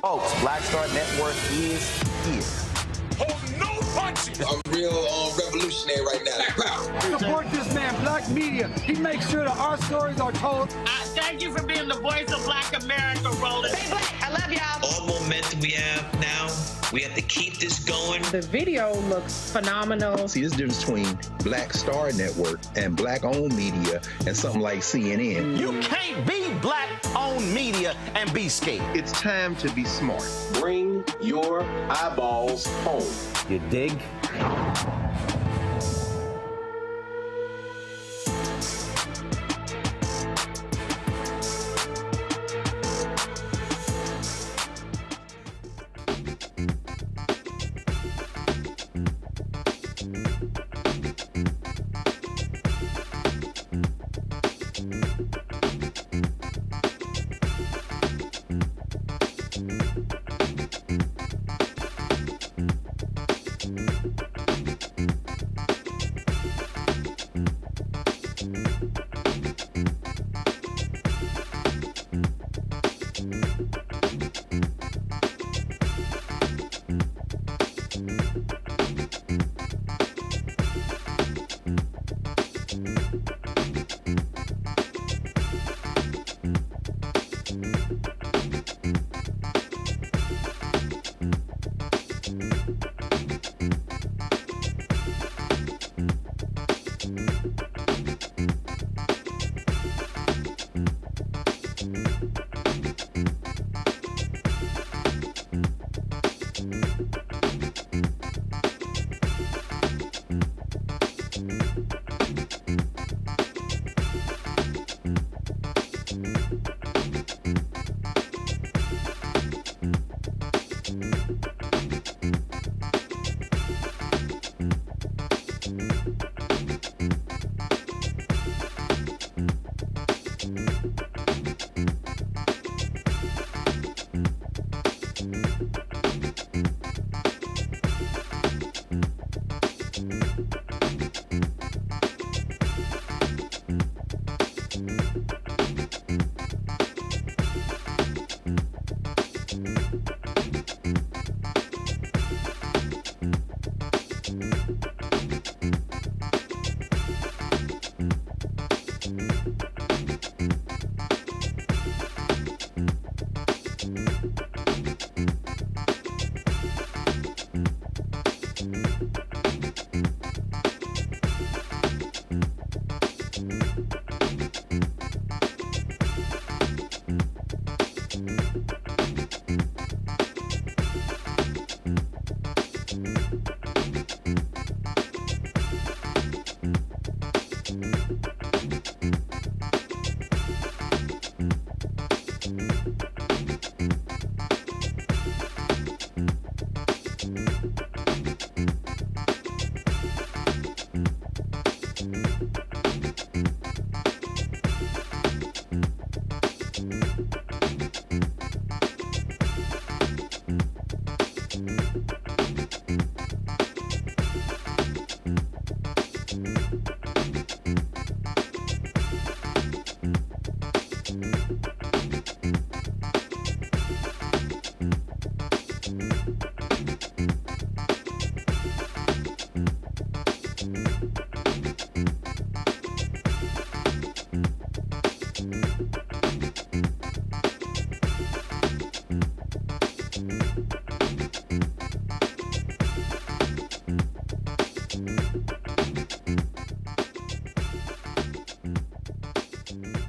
Folks, Black Star Network is here. Hold no punches. I'm real revolutionary right now. Support this man, Black Media. He makes sure that our stories are told. Thank you for being the voice of Black America, Roland. Stay black. I love y'all. all momentum we have now. We have to keep this going. The video looks phenomenal. See, there's a difference between Black Star Network and Black-owned media and something like CNN. You can't be Black-owned media and be scared. It's time to be smart. Bring your eyeballs home. You dig?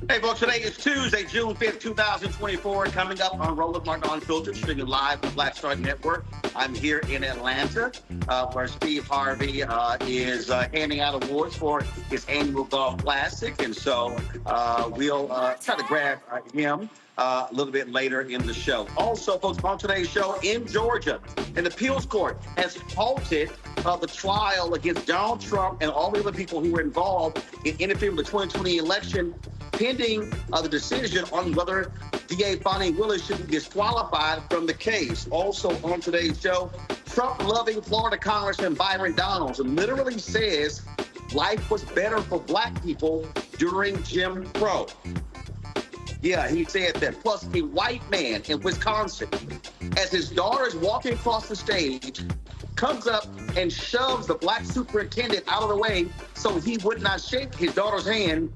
Hey, folks, today is Tuesday, June 5th, 2024. Coming up on Roland Martin Unfiltered, streaming live on Black Star Network. I'm here in Atlanta, where Steve Harvey is handing out awards for his annual golf classic. And so we'll try to grab him a little bit later in the show. Also, folks, on today's show in Georgia, an appeals court has halted the trial against Donald Trump and all the other people who were involved in interfering with the 2020 election, pending the decision on whether DA Fani Willis should be disqualified from the case. Also on today's show, Trump-loving Florida Congressman Byron Donalds literally says life was better for black people during Jim Crow. Yeah, he said that. Plus, a white man in Wisconsin, as his daughter is walking across the stage, comes up and shoves the black superintendent out of the way so he would not shake his daughter's hand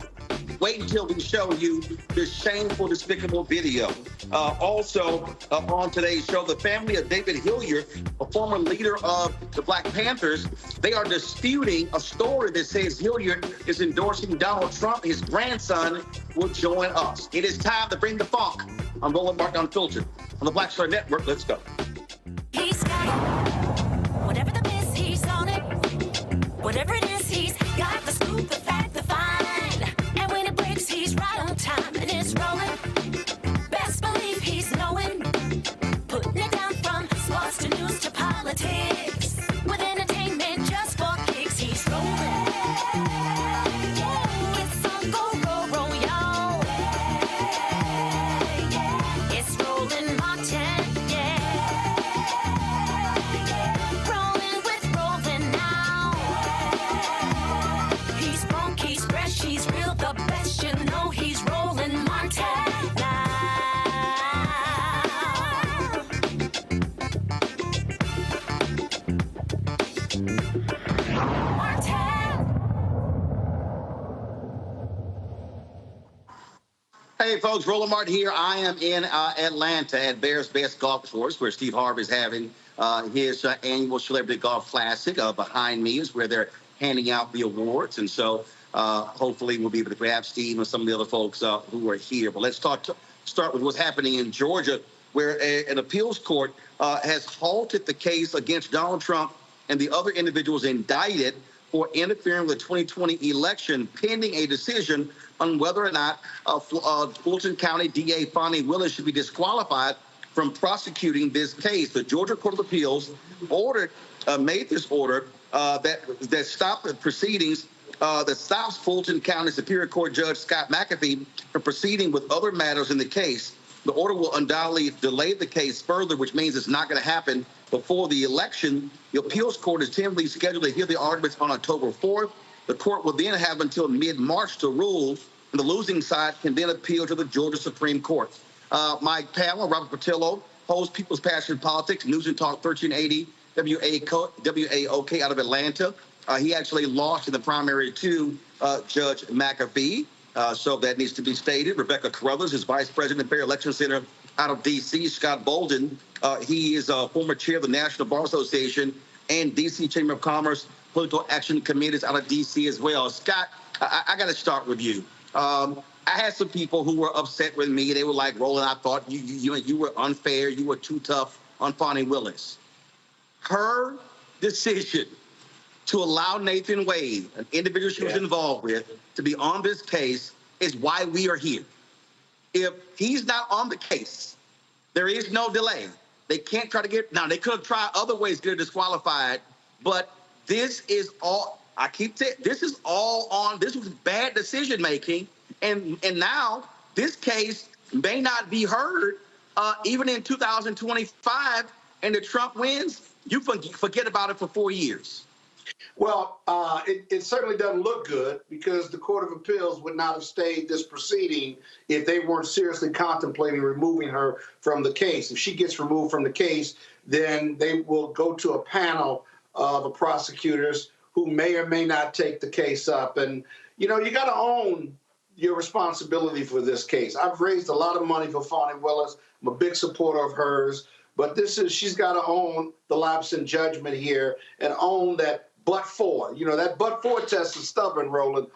wait until we show you this shameful, despicable video. Also, on today's show, the family of David Hilliard, a former leader of the Black Panthers, they are disputing a story that says Hilliard is endorsing Donald Trump. His grandson will join us. It is time to bring the funk on Roland Martin Unfiltered on the Black Star Network. Let's go. He's got it. Whatever the miss, he's on it. Whatever it is, he's got the scoop, the fact, the find. And when it breaks, he's right on time and it's rolling. Best believe he's knowing. Putting it down from sports to news to politics. With entertainment just for kicks, he's rolling. It's on go, roll, roll, y'all. It's Roland Martin, yeah. Rolling with Roland now. He's funk, he's fresh, he's real, the best, you know he's Roland Martin now. Hey, folks, Roland Martin here. I am in Atlanta at Bears Best Golf Course, where Steve Harvey is having his annual Celebrity Golf Classic. Behind me is where they're handing out the awards. And so hopefully we'll be able to grab Steve and some of the other folks who are here. But let's start with what's happening in Georgia, where an appeals court has halted the case against Donald Trump and the other individuals indicted for interfering with the 2020 election, pending a decision on whether or not Fulton County DA Fani Willis should be disqualified from prosecuting this case. The Georgia Court of Appeals made this order that stopped the proceedings, that stops Fulton County Superior Court Judge Scott McAfee from proceeding with other matters in the case. The order will undoubtedly delay the case further, which means it's not going to happen before the election. The appeals court is tentatively scheduled to hear the arguments on October 4th. The court will then have until mid-March to rule, and the losing side can then appeal to the Georgia Supreme Court. My panel, Robert Patillo, hosts People's Passion Politics, News and Talk 1380, WAOK out of Atlanta. He actually lost in the primary to Judge McAfee, so that needs to be stated. Rebecca Carruthers is Vice President of Fair Election Center out of D.C. Scott Bolden, he is a former chair of the National Bar Association and D.C. Chamber of Commerce Political Action Committees out of D.C. as well. Scott, I got to start with you. I had some people who were upset with me. They were like, Roland, I thought you were unfair. You were too tough on Fani Willis. Her decision to allow Nathan Wade, an individual she was involved with, to be on this case is why we are here. If he's not on the case, there is no delay. They can't try to get, now they could have tried other ways to get her disqualified, but this is all, I keep saying, this is all on, this was bad decision making, and now this case may not be heard even in 2025, and if Trump wins, you forget about it for 4 years. Well, it certainly doesn't look good, because the Court of Appeals would not have stayed this proceeding if they weren't seriously contemplating removing her from the case. If she gets removed from the case, then they will go to a panel of prosecutors who may or may not take the case up. And, you know, you got to own your responsibility for this case. I've raised a lot of money for Fani Willis. I'm a big supporter of hers. But she's got to own the lapse in judgment here and own that but for. You know, that but for test is stubborn, Roland.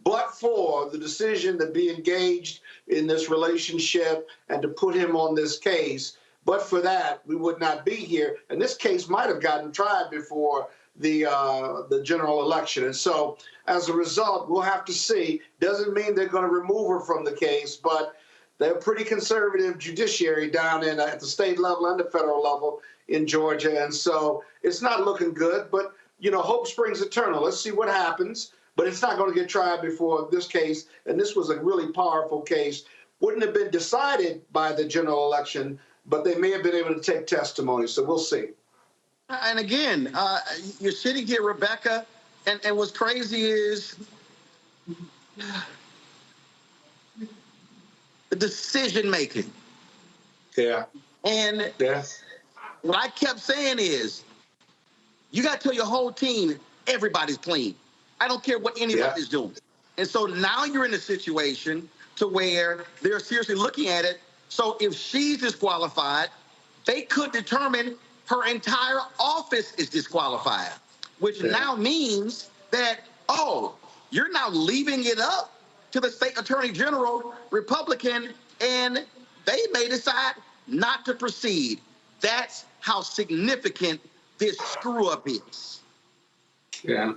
But for the decision to be engaged in this relationship and to put him on this case, but for that, we would not be here. And this case might have gotten tried before the general election. And so as a result, we'll have to see. Doesn't mean they're going to remove her from the case, but they're a pretty conservative judiciary down at the state level and the federal level in Georgia. And so it's not looking good, but, you know, hope springs eternal. Let's see what happens. But it's not going to get tried before this case. And this was a really powerful case. Wouldn't have been decided by the general election, but they may have been able to take testimony. So we'll see. And again, you're sitting here, Rebecca, and what's crazy is the decision making. Yeah. And what I kept saying is, you got to tell your whole team, everybody's clean. I don't care what anybody's doing. And so now you're in a situation to where they're seriously looking at it. So if she's disqualified, they could determine her entire office is disqualified, which now means that, oh, you're now leaving it up to the state attorney general, Republican, and they may decide not to proceed. That's how significant this screw up is. Yeah.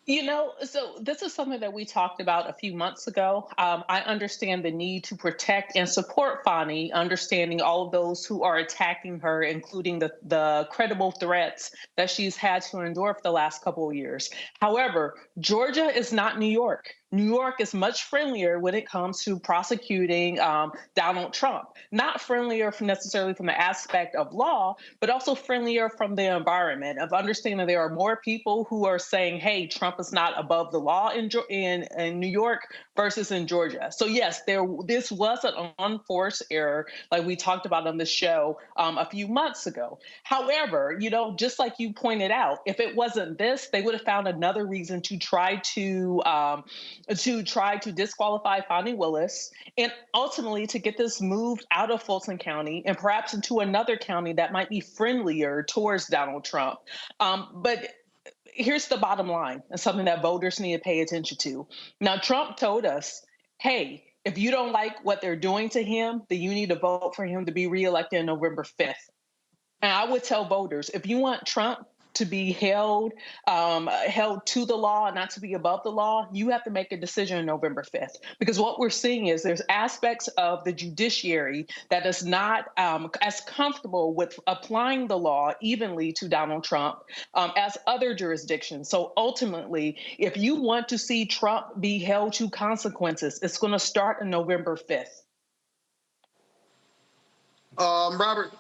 You know, so this is something that we talked about a few months ago. I understand the need to protect and support Fani, understanding all of those who are attacking her, including the credible threats that she's had to endure for the last couple of years. However, Georgia is not New York. New York is much friendlier when it comes to prosecuting Donald Trump. Not friendlier necessarily from the aspect of law, but also friendlier from the environment of understanding there are more people who are saying, hey, Trump is not above the law in New York versus in Georgia. So yes, this was an unforced error, like we talked about on the show a few months ago. However, you know, just like you pointed out, if it wasn't this, they would have found another reason to try to disqualify Fani Willis and ultimately to get this moved out of Fulton County and perhaps into another county that might be friendlier towards Donald Trump. But here's the bottom line, and something that voters need to pay attention to. Now, Trump told us, hey, if you don't like what they're doing to him, then you need to vote for him to be reelected on November 5th. And I would tell voters, if you want Trump to be held to the law and not to be above the law, you have to make a decision on November 5th. Because what we're seeing is there's aspects of the judiciary that is not as comfortable with applying the law evenly to Donald Trump as other jurisdictions. So ultimately, if you want to see Trump be held to consequences, it's going to start on November 5th. Robert?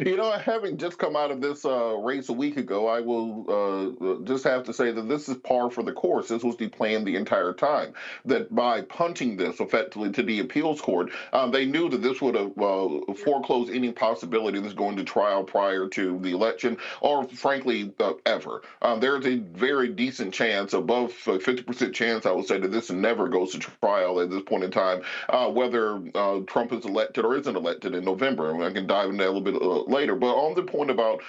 You know, having just come out of this race a week ago, I will just have to say that this is par for the course. This was the plan the entire time, that by punting this effectively to the appeals court, they knew that this would have foreclosed any possibility of this going to trial prior to the election, or frankly, ever. There's a very decent chance, above 50% chance, I would say, that this never goes to trial at this point in time, whether Trump is elected or isn't elected in November. I can dive into that a little bit later. But on the point about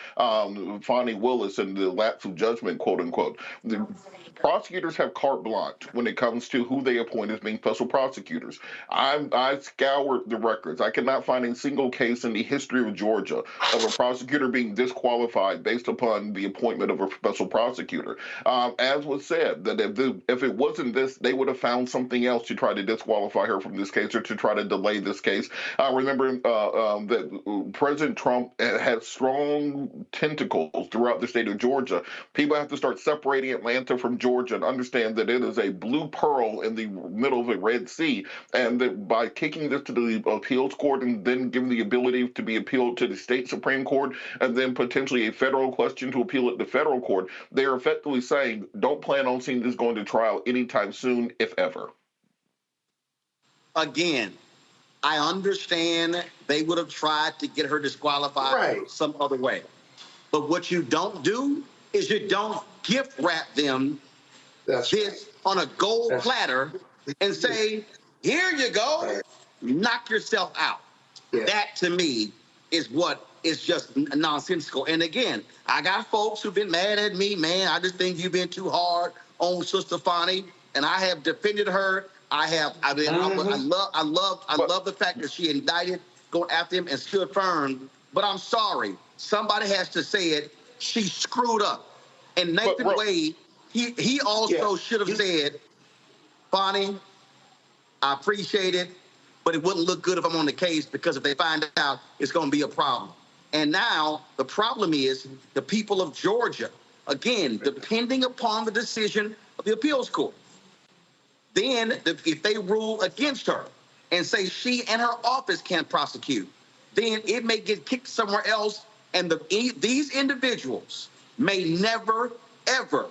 Fani Willis and the lapse of judgment, quote unquote, the prosecutors have carte blanche when it comes to who they appoint as being special prosecutors. I scoured the records. I cannot find a single case in the history of Georgia of a prosecutor being disqualified based upon the appointment of a special prosecutor. As was said, that if it wasn't this, they would have found something else to try to disqualify her from this case or to try to delay this case. Remember that President Trump had strong tentacles throughout the state of Georgia. People have to start separating Atlanta from Georgia and understand that it is a blue pearl in the middle of the Red Sea, and that by kicking this to the appeals court and then giving the ability to be appealed to the state Supreme Court and then potentially a federal question to appeal at the federal court, they are effectively saying, don't plan on seeing this going to trial anytime soon, if ever. Again, I understand they would have tried to get her disqualified some other way. But what you don't do is you don't gift wrap them this on a gold platter and say, here you go, knock yourself out. Yeah. That, to me, is what is just nonsensical. And again, I got folks who've been mad at me, man. I just think you've been too hard on Sister Fani, and I have defended her. I love the fact that she indicted, going after him, and stood firm. But I'm sorry, somebody has to say it. She screwed up. And Nathan Wade, he also should have said, Fani, I appreciate it, but it wouldn't look good if I'm on the case, because if they find out, it's going to be a problem. And now the problem is the people of Georgia, again, depending upon the decision of the appeals court. Then if they rule against her and say she and her office can't prosecute, then it may get kicked somewhere else, and these individuals may never, ever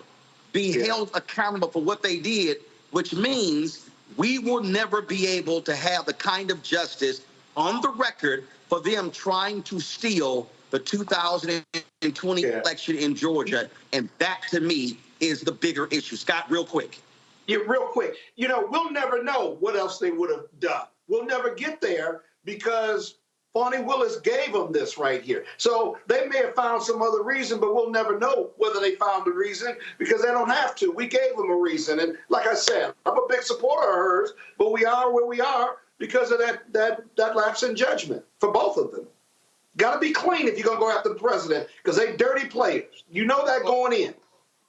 be held accountable for what they did, which means we will never be able to have the kind of justice on the record for them trying to steal the 2020 election in Georgia. And that, to me, is the bigger issue. Scott, real quick. Yeah, real quick. You know, we'll never know what else they would have done. We'll never get there because Fani Willis gave them this right here. So they may have found some other reason, but we'll never know whether they found the reason because they don't have to. We gave them a reason. And like I said, I'm a big supporter of hers, but we are where we are because of that lapse in judgment for both of them. Got to be clean if you're going to go after the president because they dirty players. You know that going in.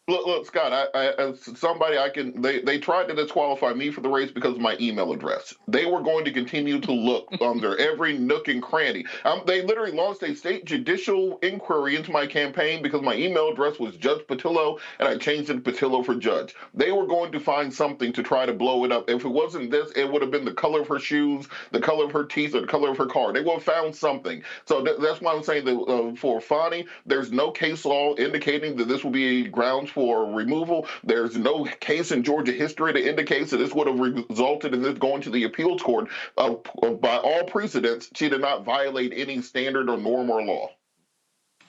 Look, Scott, they tried to disqualify me for the race because of my email address. They were going to continue to look under every nook and cranny. They literally launched a state judicial inquiry into my campaign because my email address was Judge Patillo, and I changed it to Patillo for Judge. They were going to find something to try to blow it up. If it wasn't this, it would have been the color of her shoes, the color of her teeth, or the color of her car. They would have found something. So that's why I'm saying that for Fani, there's no case law indicating that this will be grounds for removal. There's no case in Georgia history that indicates that this would have resulted in this going to the appeals court. By all precedents, she did not violate any standard or norm or law.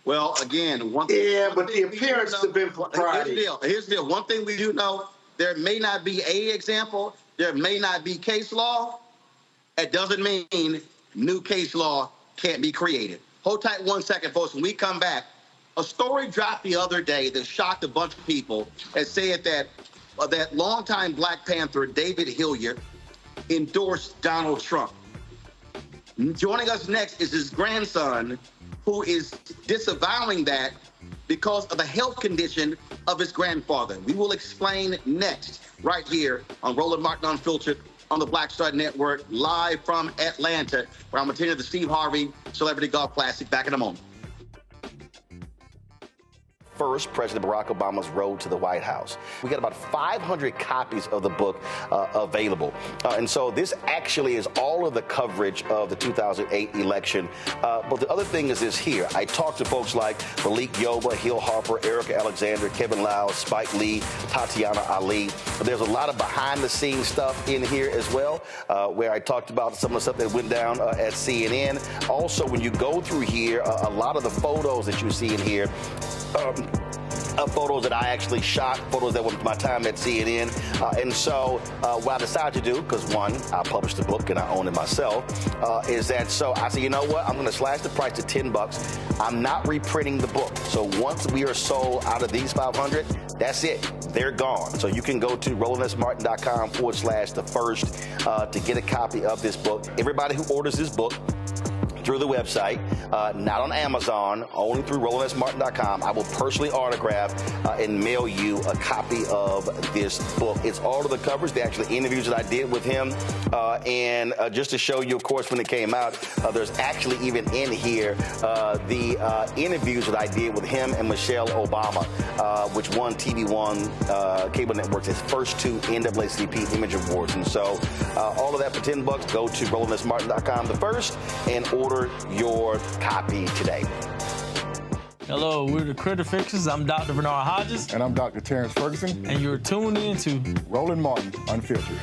Well, again, but the appearance have been propriety. Here's the deal. One thing we do know, there may not be a example, there may not be case law. It doesn't mean new case law can't be created. Hold tight 1 second, folks. When we come back, a story dropped the other day that shocked a bunch of people and said that that longtime Black Panther David Hilliard endorsed Donald Trump. Joining us next is his grandson, who is disavowing that because of the health condition of his grandfather. We will explain next, right here on Roland Martin Unfiltered on the Black Star Network, live from Atlanta, where I'm attending the Steve Harvey Celebrity Golf Classic. Back in a moment. First, President Barack Obama's road to the White House. We got about 500 copies of the book available. And so this actually is all of the coverage of the 2008 election. But the other thing is this here. I talked to folks like Malik Yoba, Hill Harper, Erica Alexander, Kevin Lau, Spike Lee, Tatiana Ali. There's a lot of behind-the-scenes stuff in here as well, where I talked about some of the stuff that went down at CNN. Also, when you go through here, a lot of the photos that you see in here, photos that I actually shot, photos that were my time at CNN. And so what I decided to do, because one, I published the book and I own it myself, is that so I said, you know what, I'm going to slash the price to $10. I'm not reprinting the book. So once we are sold out of these 500, that's it. They're gone. So you can go to RolandSMartin.com/the-first to get a copy of this book. Everybody who orders this book through the website, not on Amazon, only through RolandSMartin.com. I will personally autograph and mail you a copy of this book. It's all of the covers, the actual interviews that I did with him. And just to show you, of course, when it came out, there's actually even in here the interviews that I did with him and Michelle Obama, which won TV One cable network's its first 2 NAACP Image Awards. And so all of that for $10, go to RolandSMartin.com the first and order your copy today. Hello, we're the Critter Fixers. I'm Dr. Bernard Hodges. And I'm Dr. Terrence Ferguson. And you're tuned in to Roland Martin Unfiltered.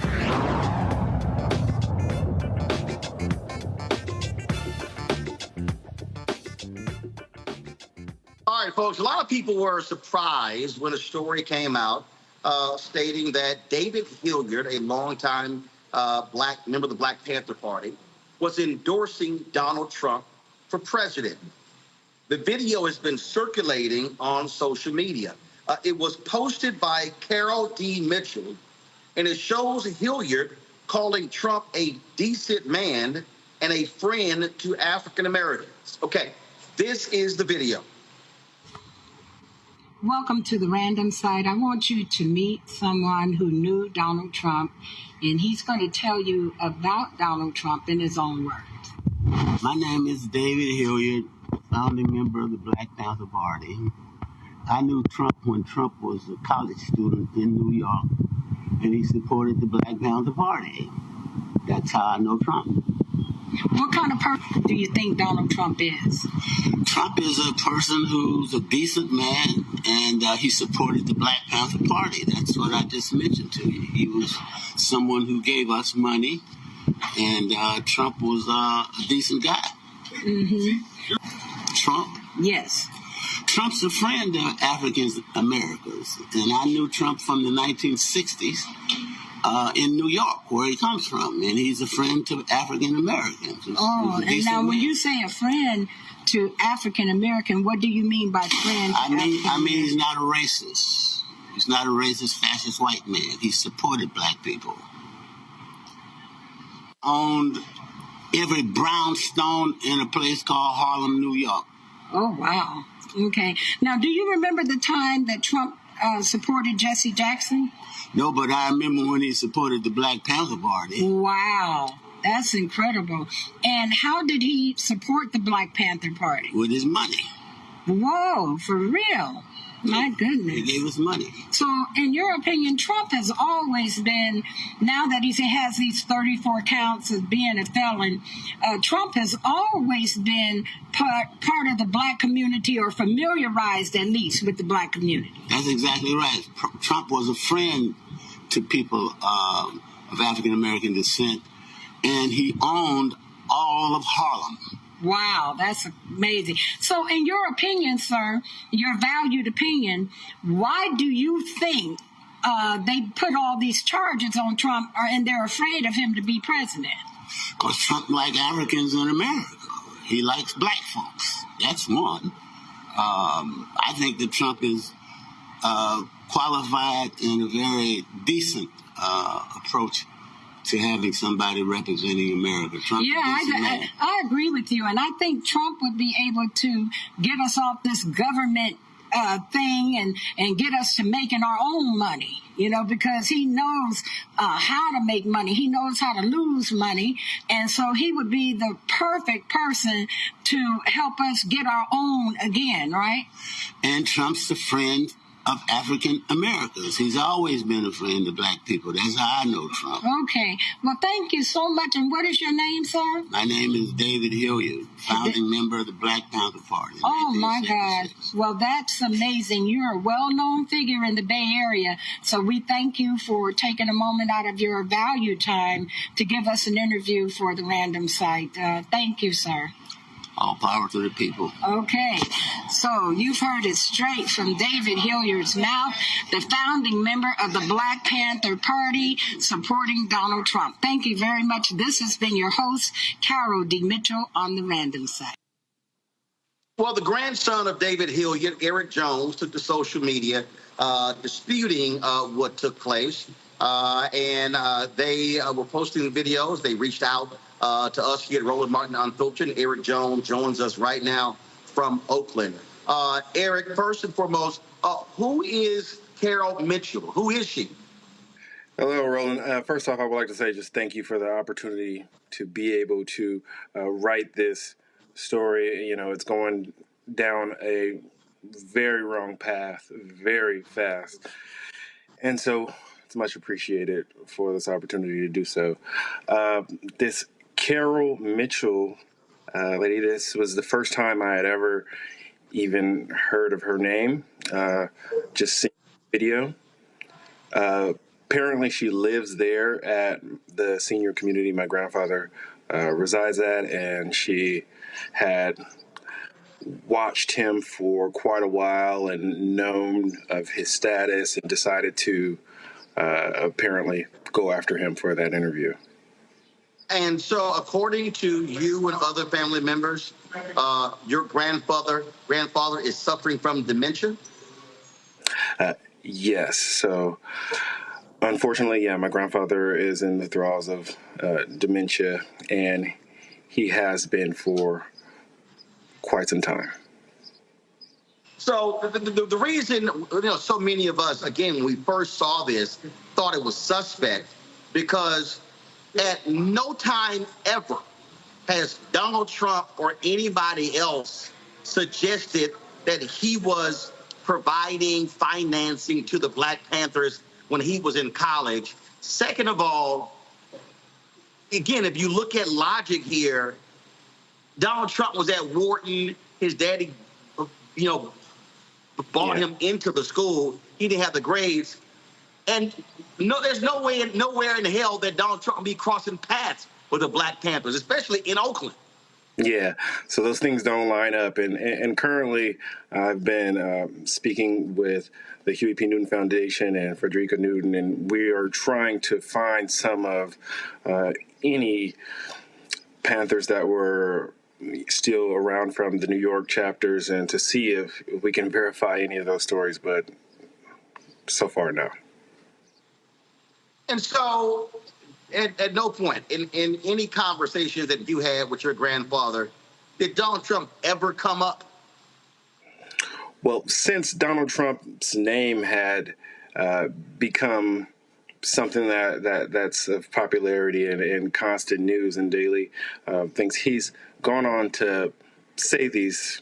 All right, folks, a lot of people were surprised when a story came out stating that David Hilliard, a longtime Black member of the Black Panther Party, was endorsing Donald Trump for president. The video has been circulating on social media. It was posted by Carol D. Mitchell, and it shows Hilliard calling Trump a decent man and a friend to African Americans. Okay, this is the video. Welcome to the random site. I want you to meet someone who knew Donald Trump, and he's going to tell you about Donald Trump in his own words. My name is David Hilliard, founding member of the Black Panther Party. I knew Trump when Trump was a college student in New York, and he supported the Black Panther Party. That's how I know Trump. What kind of person do you think Donald Trump is? Trump is a person who's a decent man, and he supported the Black Panther Party. That's what I just mentioned to you. He was someone who gave us money, and Trump was a decent guy. Mm-hmm. Trump? Yes. Trump's a friend of African Americans, and I knew Trump from the 1960s in New York, where he comes from, and he's a friend to African Americans. Oh, and now when you say a friend to African American, what do you mean by friend? I mean he's not a racist. He's not a racist, fascist white man. He supported black people. Owned every brownstone in a place called Harlem, New York. Oh, wow. Okay. Now, do you remember the time that Trump supported Jesse Jackson? No, but I remember when he supported the Black Panther Party. Wow. That's incredible. And how did he support the Black Panther Party? With his money. Whoa, for real? My goodness. He gave us money. So, in your opinion, Trump has always been, now that he has these 34 counts of being a felon, Trump has always been part of the black community, or familiarized at least with the black community. That's exactly right. Trump was a friend to people of African American descent, and he owned all of Harlem. Wow, that's amazing. So in your opinion, sir, your valued opinion, why do you think they put all these charges on Trump, and they're afraid of him to be president? Because Trump likes Africans in America. He likes black folks. That's one. I think that Trump is qualified and a very decent approach to having somebody representing America. Trump, yeah, I agree with you, and I think Trump would be able to get us off this government thing and get us to making our own money, because he knows how to make money. He knows how to lose money, and so he would be the perfect person to help us get our own again, right? And Trump's a friend of African Americans. He's always been a friend of black people. That's how I know Trump. Okay. Well, thank you so much. And what is your name, sir? My name is David Hilliard, founding member of the Black Panther Party. Oh, my God. Well, that's amazing. You're a well-known figure in the Bay Area. So we thank you for taking a moment out of your valued time to give us an interview for the Random Site. Thank you, sir. All power to the people. Okay, so you've heard it straight from David Hilliard's mouth, the founding member of the Black Panther Party, supporting Donald Trump. Thank you very much. This has been your host, Carol D. Mitchell, on the Random Site. Well, the grandson of David Hilliard, Eric Jones, took to social media disputing what took place. And they were posting videos. They reached out to us here at Roland Martin Unfiltered. Eric Jones joins us right now from Oakland. Eric, first and foremost, who is Carol Mitchell? Who is she? Hello, Roland. First off, I would like to say just thank you for the opportunity to be able to write this story. It's going down a very wrong path, very fast. And so it's much appreciated for this opportunity to do so. This Carol Mitchell lady, this was the first time I had ever even heard of her name, just seen the video. Apparently she lives there at the senior community my grandfather resides at, and she had watched him for quite a while and known of his status and decided to apparently go after him for that interview. And so, according to you and other family members, your grandfather is suffering from dementia? Yes. So, unfortunately, yeah, my grandfather is in the thralls of dementia, and he has been for quite some time. So the reason, so many of us, again, when we first saw this, thought it was suspect, because at no time ever has Donald Trump or anybody else suggested that he was providing financing to the Black Panthers when he was in college. Second of all, again, if you look at logic here, Donald Trump was at Wharton. His daddy, brought him into the school. He didn't have the grades. And there's nowhere in hell that Donald Trump would be crossing paths with the Black Panthers, especially in Oakland. Yeah, so those things don't line up. And currently, I've been speaking with the Huey P. Newton Foundation and Frederica Newton, and we are trying to find some of any Panthers that were still around from the New York chapters and to see if we can verify any of those stories, but so far, no. And so, at no point in any conversations that you had with your grandfather, did Donald Trump ever come up? Well, since Donald Trump's name had become something that's of popularity and constant news and daily things, he's gone on to say these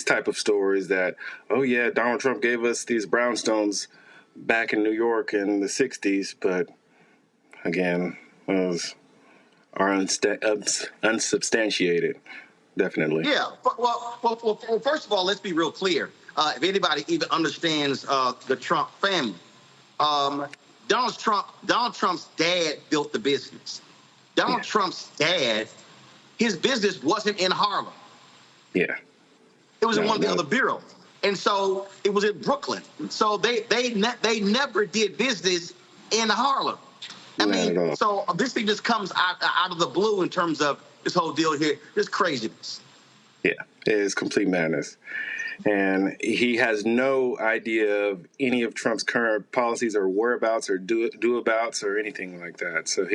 type of stories that, oh yeah, Donald Trump gave us these brownstones back in New York in the 60s, but again, those are unsubstantiated, definitely. Yeah, well, first of all, let's be real clear. If anybody even understands the Trump family, Donald Trump's dad built the business. Donald Trump's dad, his business wasn't in Harlem. Yeah. It was in one of the other boroughs. And so it was in Brooklyn. So they never did business in Harlem. I mean, so this thing just comes out of the blue in terms of this whole deal here. This craziness. Yeah, it is complete madness. And he has no idea of any of Trump's current policies or whereabouts or do-abouts or anything like that. So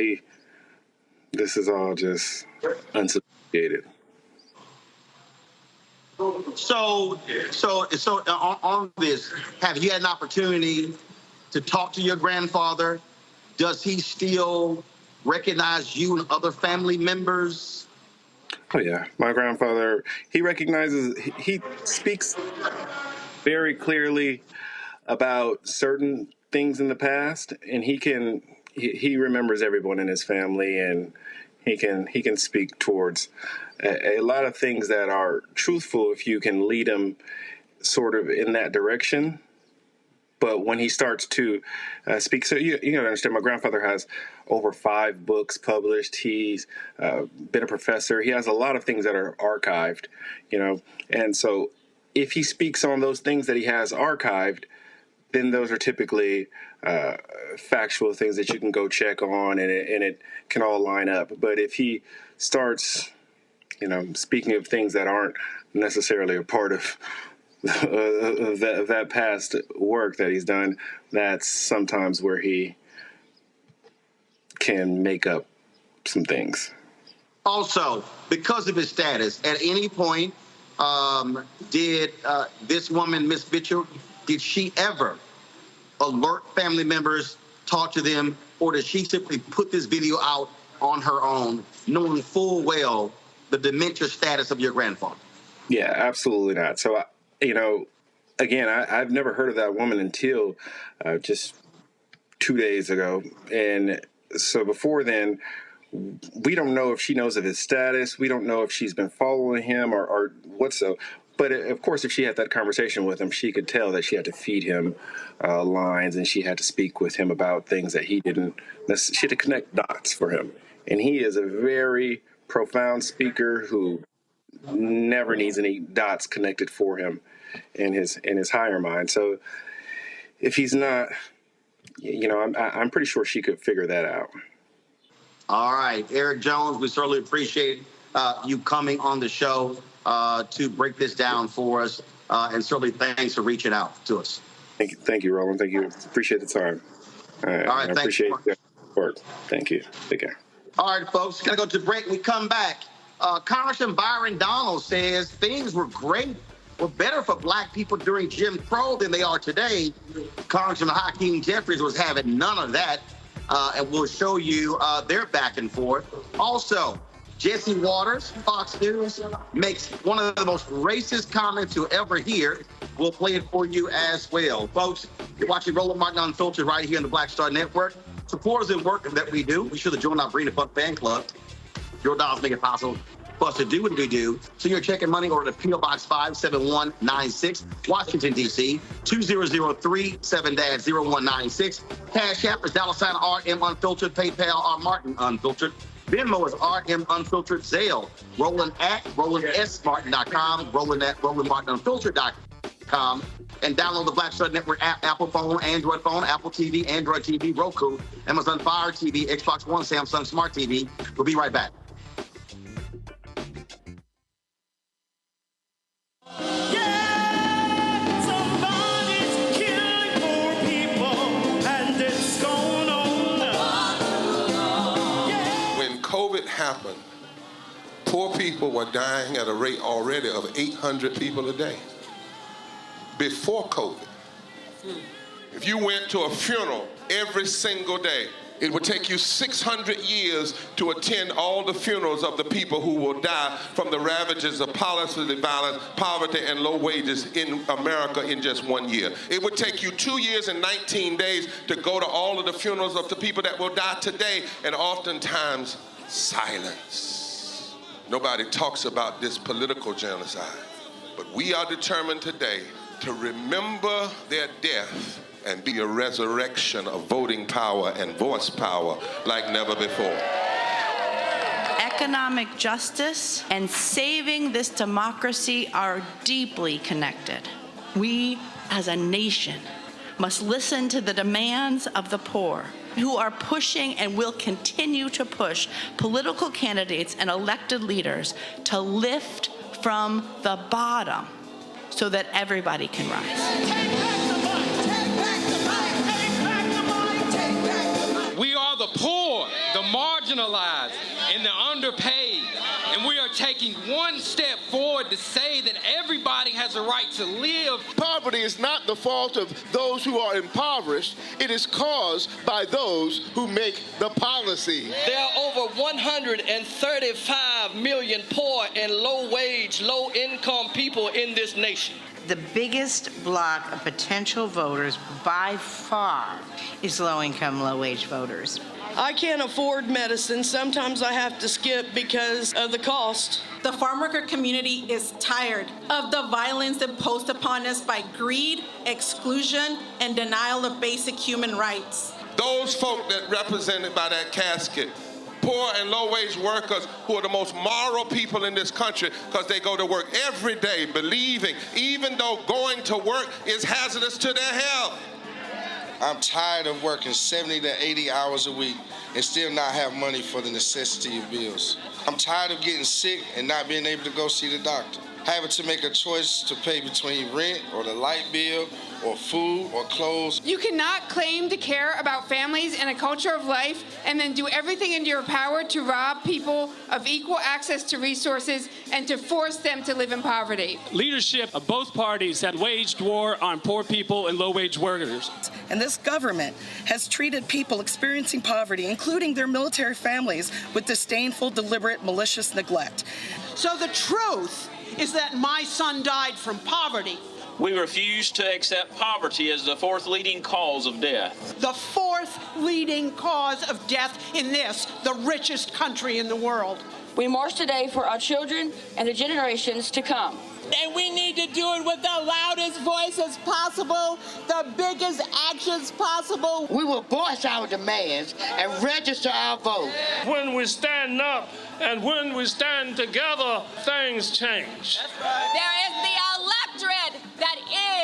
this is all just unsubstantiated. So on this, have you had an opportunity to talk to your grandfather? Does he still recognize you and other family members? Oh yeah, my grandfather, he speaks very clearly about certain things in the past, and he remembers everyone in his family, and he can speak towards a lot of things that are truthful if you can lead him sort of in that direction. But when he starts to speak, so you got to understand, my grandfather has over 5 books published. He's been a professor. He has a lot of things that are archived, And so if he speaks on those things that he has archived, then those are typically factual things that you can go check on, and it can all line up. But if he starts, speaking of things that aren't necessarily a part of that past work that he's done, that's sometimes where he can make up some things. Also, because of his status, at any point, did this woman, Miss Mitchell, did she ever alert family members, talk to them, or did she simply put this video out on her own, knowing full well the dementia status of your grandfather? Yeah, absolutely not. So, again, I've never heard of that woman until just 2 days ago. And so before then, we don't know if she knows of his status. We don't know if she's been following him or what so. But, of course, if she had that conversation with him, she could tell that she had to feed him lines, and she had to speak with him about things that he didn't. She had to connect dots for him. And he is a very profound speaker who never needs any dots connected for him in his higher mind. So if he's not, I'm pretty sure she could figure that out. All right, Eric Jones, we certainly appreciate you coming on the show to break this down for us, and certainly thanks for reaching out to us. Thank you, Roland. Thank you. Appreciate the time. All right, I appreciate your support. Thank you. Take care. All right, folks, gotta go to break. We come back. Congressman Byron Donalds says things were better for black people during Jim Crow than they are today. Congressman Hakeem Jeffries was having none of that, and we'll show you their back and forth. Also, Jesse Waters, Fox News, makes one of the most racist comments you'll ever hear. We'll play it for you as well. Folks, you're watching Roland Martin Unfiltered right here on the Black Star Network. Supporters and work that we do. Be sure to join our Bring the Buck fan club. Your dollars make it possible for us to do what we do. So you're checking money order to P.O. Box 57196, Washington, D.C., 20037-0196. Cash App is $RM Unfiltered. PayPal R Martin Unfiltered. Venmo is RM Unfiltered. Zale, Roland at RolandSMartin.com, Roland at RolandMartinUnfiltered.com, and download the Black Stud Network app, Apple phone, Android phone, Apple TV, Android TV, Roku, Amazon Fire TV, Xbox One, Samsung Smart TV. We'll be right back. COVID happened, poor people were dying at a rate already of 800 people a day. Before COVID, if you went to a funeral every single day, it would take you 600 years to attend all the funerals of the people who will die from the ravages of policy violence, poverty, and low wages in America in just 1 year. It would take you 2 years and 19 days to go to all of the funerals of the people that will die today, and oftentimes silence. Nobody talks about this political genocide, but we are determined today to remember their death and be a resurrection of voting power and voice power like never before. Economic justice and saving this democracy are deeply connected. We, as a nation, must listen to the demands of the poor, who are pushing and will continue to push political candidates and elected leaders to lift from the bottom so that everybody can rise. We are the poor, the marginalized, and the underpaid. And we are taking one step forward to say that everybody has a right to live. Poverty is not the fault of those who are impoverished. It is caused by those who make the policy. There are over 135 million poor and low-wage, low-income people in this nation. The biggest block of potential voters by far is low-income, low-wage voters. I can't afford medicine. Sometimes I have to skip because of the cost. The farm worker community is tired of the violence imposed upon us by greed, exclusion, and denial of basic human rights. Those folk that represented by that casket, poor and low-wage workers who are the most moral people in this country because they go to work every day believing, even though going to work is hazardous to their health. I'm tired of working 70 to 80 hours a week and still not have money for the necessity of bills. I'm tired of getting sick and not being able to go see the doctor. Having to make a choice to pay between rent or the light bill or food or clothes. You cannot claim to care about families and a culture of life and then do everything in your power to rob people of equal access to resources and to force them to live in poverty. Leadership of both parties had waged war on poor people and low-wage workers. And this government has treated people experiencing poverty, including their military families, with disdainful, deliberate, malicious neglect. So the truth is that my son died from poverty. We refuse to accept poverty as the fourth leading cause of death. The fourth leading cause of death in this, the richest country in the world. We march today for our children and the generations to come. And we need to do it with the loudest voices possible, the biggest actions possible. We will voice our demands and register our vote. When we stand up and when we stand together, things change. There is the electorate that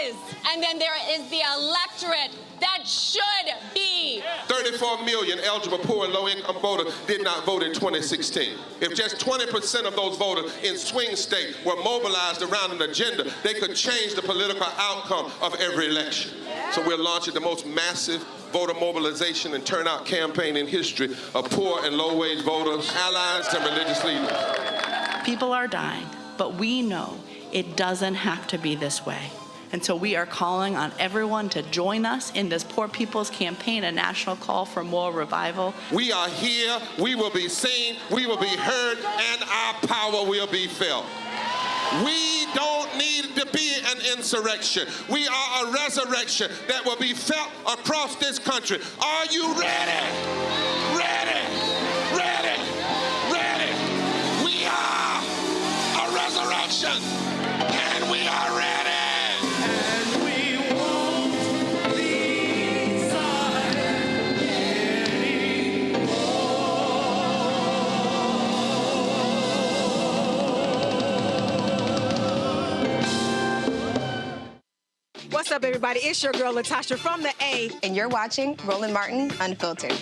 is, and then there is the electorate that should be. 34 million eligible poor and low-income voters did not vote in 2016. If just 20% of those voters in swing states were mobilized around an agenda, they could change the political outcome of every election. So we're launching the most massive voter mobilization and turnout campaign in history of poor and low-wage voters, allies, and religious leaders. People are dying, but we know it doesn't have to be this way. And so we are calling on everyone to join us in this Poor People's Campaign, a national call for more revival. We are here, we will be seen, we will be heard, and our power will be felt. We don't need to be an insurrection. We are a resurrection that will be felt across this country. Are you ready? Ready? Ready? Ready? We are a resurrection, and we are ready. What's up, everybody? It's your girl, Latasha from the A. And you're watching Roland Martin Unfiltered.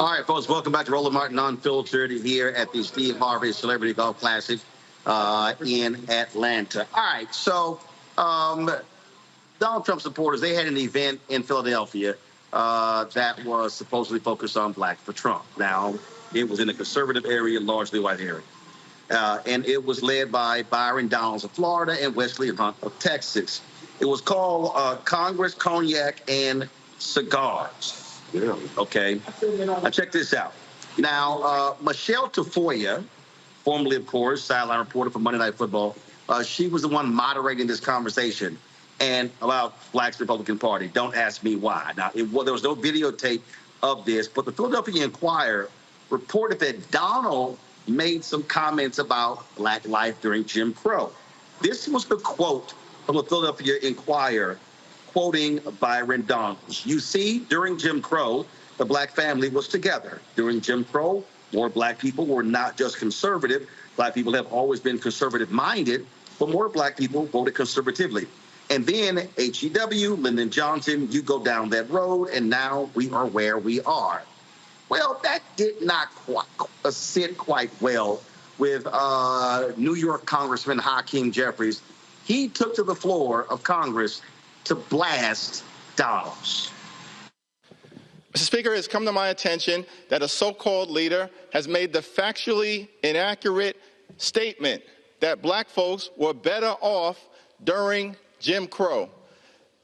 All right, folks, welcome back to Roland Martin Unfiltered here at the Steve Harvey Celebrity Golf Classic in Atlanta. All right, so Donald Trump supporters, they had an event in Philadelphia that was supposedly focused on Black for Trump. Now, it was in a conservative area, largely white area. And it was led by Byron Donalds of Florida and Wesley Hunt of Texas. It was called Congress, Cognac, and Cigars. Yeah. Okay. Now, check this out. Now, Michelle Tafoya, formerly, of course, sideline reporter for Monday Night Football, she was the one moderating this conversation and about Black's Republican Party. Don't ask me why. Now, there was no videotape of this, but the Philadelphia Inquirer reported that Donald made some comments about Black life during Jim Crow. This was the quote from the Philadelphia Inquirer, quoting Byron Donalds. You see, during Jim Crow, the Black family was together. During Jim Crow, more Black people were not just conservative. Black people have always been conservative-minded, but more Black people voted conservatively. And then HEW, Lyndon Johnson, you go down that road, and now we are where we are. Well, that did not sit quite well with New York Congressman Hakeem Jeffries. He took to the floor of Congress to blast Donalds. Mr. Speaker, it has come to my attention that a so-called leader has made the factually inaccurate statement that Black folks were better off during Jim Crow.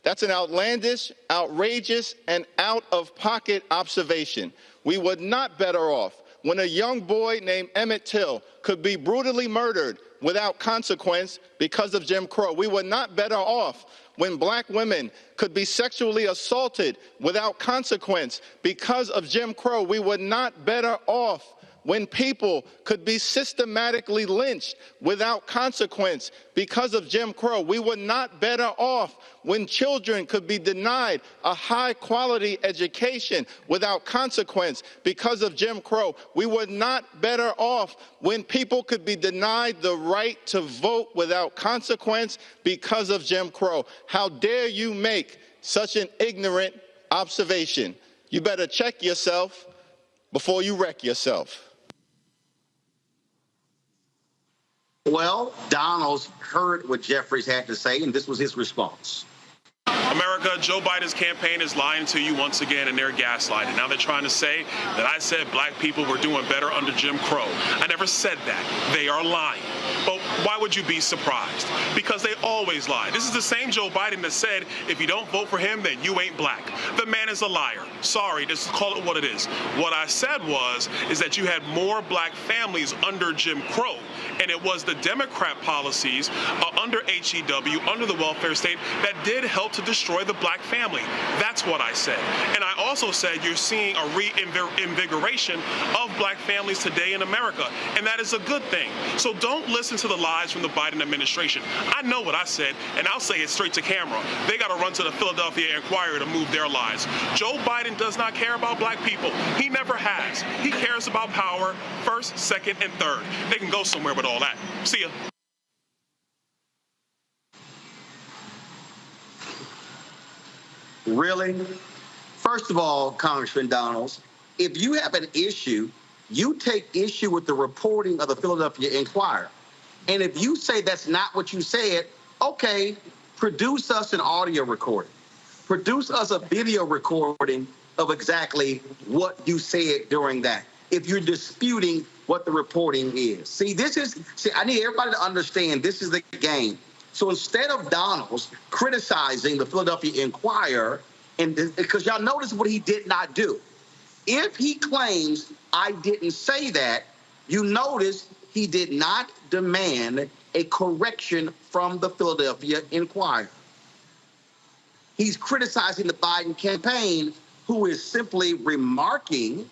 That's an outlandish, outrageous, and out-of-pocket observation. We were not better off when a young boy named Emmett Till could be brutally murdered without consequence because of Jim Crow. We were not better off when Black women could be sexually assaulted without consequence because of Jim Crow. We were not better off when people could be systematically lynched without consequence because of Jim Crow. We were not better off when children could be denied a high-quality education without consequence because of Jim Crow. We were not better off when people could be denied the right to vote without consequence because of Jim Crow. How dare you make such an ignorant observation? You better check yourself before you wreck yourself. Well, Donalds heard what Jeffries had to say, and this was his response. America, Joe Biden's campaign is lying to you once again, and they're gaslighting. Now they're trying to say that I said Black people were doing better under Jim Crow. I never said that. They are lying. But why would you be surprised? Because they always lie. This is the same Joe Biden that said, if you don't vote for him, then you ain't Black. The man is a liar. Sorry, just call it what it is. What I said is that you had more Black families under Jim Crow, and it was the Democrat policies under HEW, under the welfare state, that did help to destroy the Black family. That's what I said. And I also said you're seeing a reinvigoration of Black families today in America, and that is a good thing. So don't listen to the lies from the Biden administration. I know what I said, and I'll say it straight to camera. They got to run to the Philadelphia Inquirer to move their lies. Joe Biden does not care about Black people. He never has. He cares about power, first, second, and third. They can go somewhere with all that. See ya. Really? First of all, Congressman Donalds, if you have an issue, you take issue with the reporting of the Philadelphia Inquirer. And if you say that's not what you said, okay, produce us an audio recording. Produce us a video recording of exactly what you said during that, if you're disputing what the reporting is. See, I need everybody to understand this is the game. So instead of Donalds criticizing the Philadelphia Inquirer, because y'all notice what he did not do. If he claims I didn't say that, you notice he did not demand a correction from the Philadelphia Inquirer. He's criticizing the Biden campaign, who is simply remarking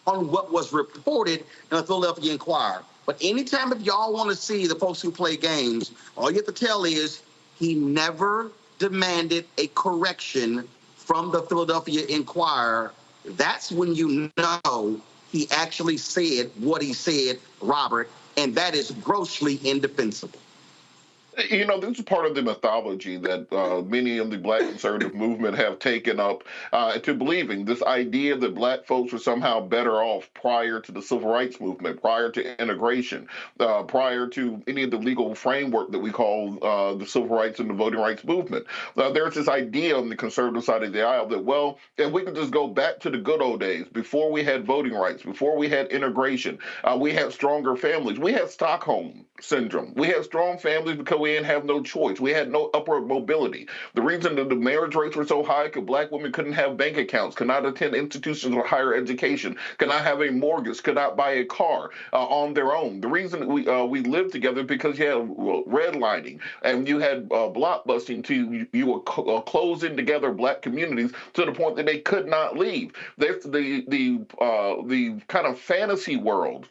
on what was reported in the Philadelphia Inquirer. But anytime if y'all want to see the folks who play games, all you have to tell is he never demanded a correction from the Philadelphia Inquirer. That's when you know he actually said what he said, Robert, and that is grossly indefensible. You know, this is part of the mythology that many in the Black conservative movement have taken up to believing this idea that Black folks were somehow better off prior to the civil rights movement, prior to integration, prior to any of the legal framework that we call the civil rights and the voting rights movement. There's this idea on the conservative side of the aisle that, well, if we could just go back to the good old days, before we had voting rights, before we had integration, we had stronger families. We had Stockholm syndrome. We had strong families because we didn't have no choice. We had no upward mobility. The reason that the marriage rates were so high because Black women couldn't have bank accounts, could not attend institutions of higher education, could not have a mortgage, could not buy a car on their own. The reason we lived together because you had redlining and you had blockbusting you were closing together Black communities to the point that they could not leave. That's the kind of fantasy world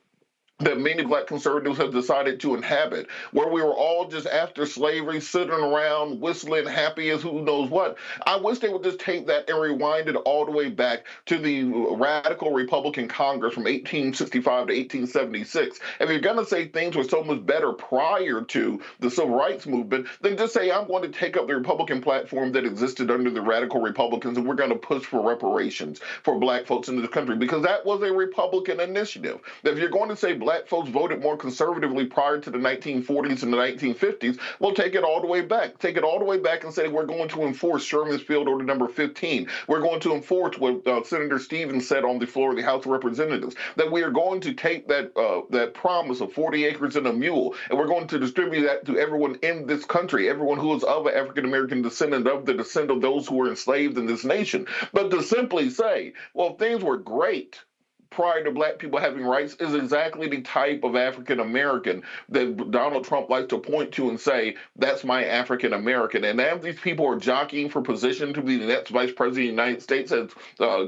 that many Black conservatives have decided to inhabit, where we were all just after slavery, sitting around, whistling, happy as who knows what. I wish they would just take that and rewind it all the way back to the radical Republican Congress from 1865 to 1876. If you're going to say things were so much better prior to the civil rights movement, then just say, I'm going to take up the Republican platform that existed under the radical Republicans, and we're going to push for reparations for Black folks in this country, because that was a Republican initiative. If you're going to say Black folks voted more conservatively prior to the 1940s and the 1950s, we'll take it all the way back. Take it all the way back and say we're going to enforce Sherman's Field Order number 15. We're going to enforce what Senator Stevens said on the floor of the House of Representatives, that we are going to take that promise of 40 acres and a mule, and we're going to distribute that to everyone in this country, everyone who is of an African-American descendant, of the descent of those who were enslaved in this nation. But to simply say, well, things were great prior to Black people having rights, is exactly the type of African American that Donald Trump likes to point to and say, that's my African American. And as these people are jockeying for position to be the next vice president of the United States, as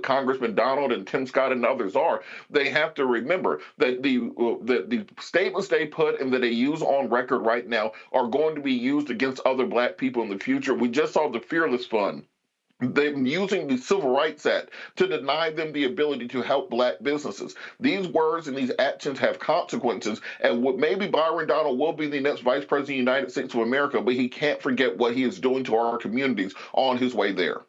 Congressman Donald and Tim Scott and others are, they have to remember that the statements they put and that they use on record right now are going to be used against other Black people in the future. We just saw the Fearless Fund. They're using the Civil Rights Act to deny them the ability to help Black businesses. These words and these actions have consequences, and maybe Byron Donalds will be the next Vice President of the United States of America, but he can't forget what he is doing to our communities on his way there.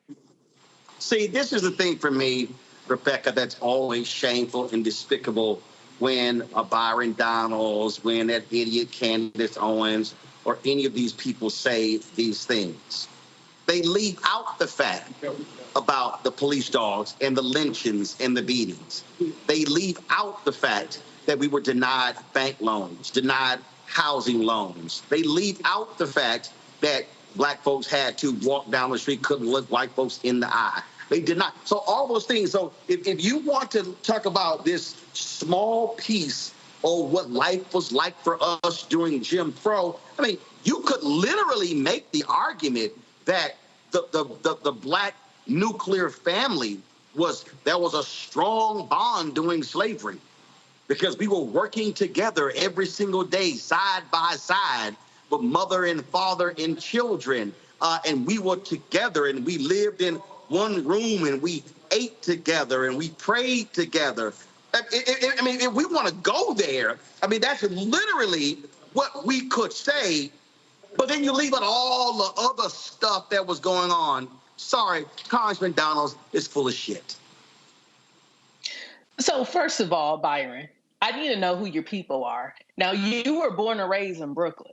See, this is the thing for me, Rebecca, that's always shameful and despicable when Byron Donalds, when that idiot Candace Owens, or any of these people say these things. They leave out the fact about the police dogs and the lynchings and the beatings. They leave out the fact that we were denied bank loans, denied housing loans. They leave out the fact that Black folks had to walk down the street, couldn't look white folks in the eye. They did not. So all those things. So if you want to talk about this small piece of what life was like for us during Jim Crow, I mean, you could literally make the argument that the Black nuclear family there was a strong bond during slavery, because we were working together every single day, side by side, with mother and father and children, and we were together, and we lived in one room, and we ate together, and we prayed together. I mean, if we want to go there, I mean, that's literally what we could say. But then you leave out all the other stuff that was going on. Sorry, Congressman Donalds is full of shit. So first of all, Byron, I need to know who your people are. Now, you were born and raised in Brooklyn.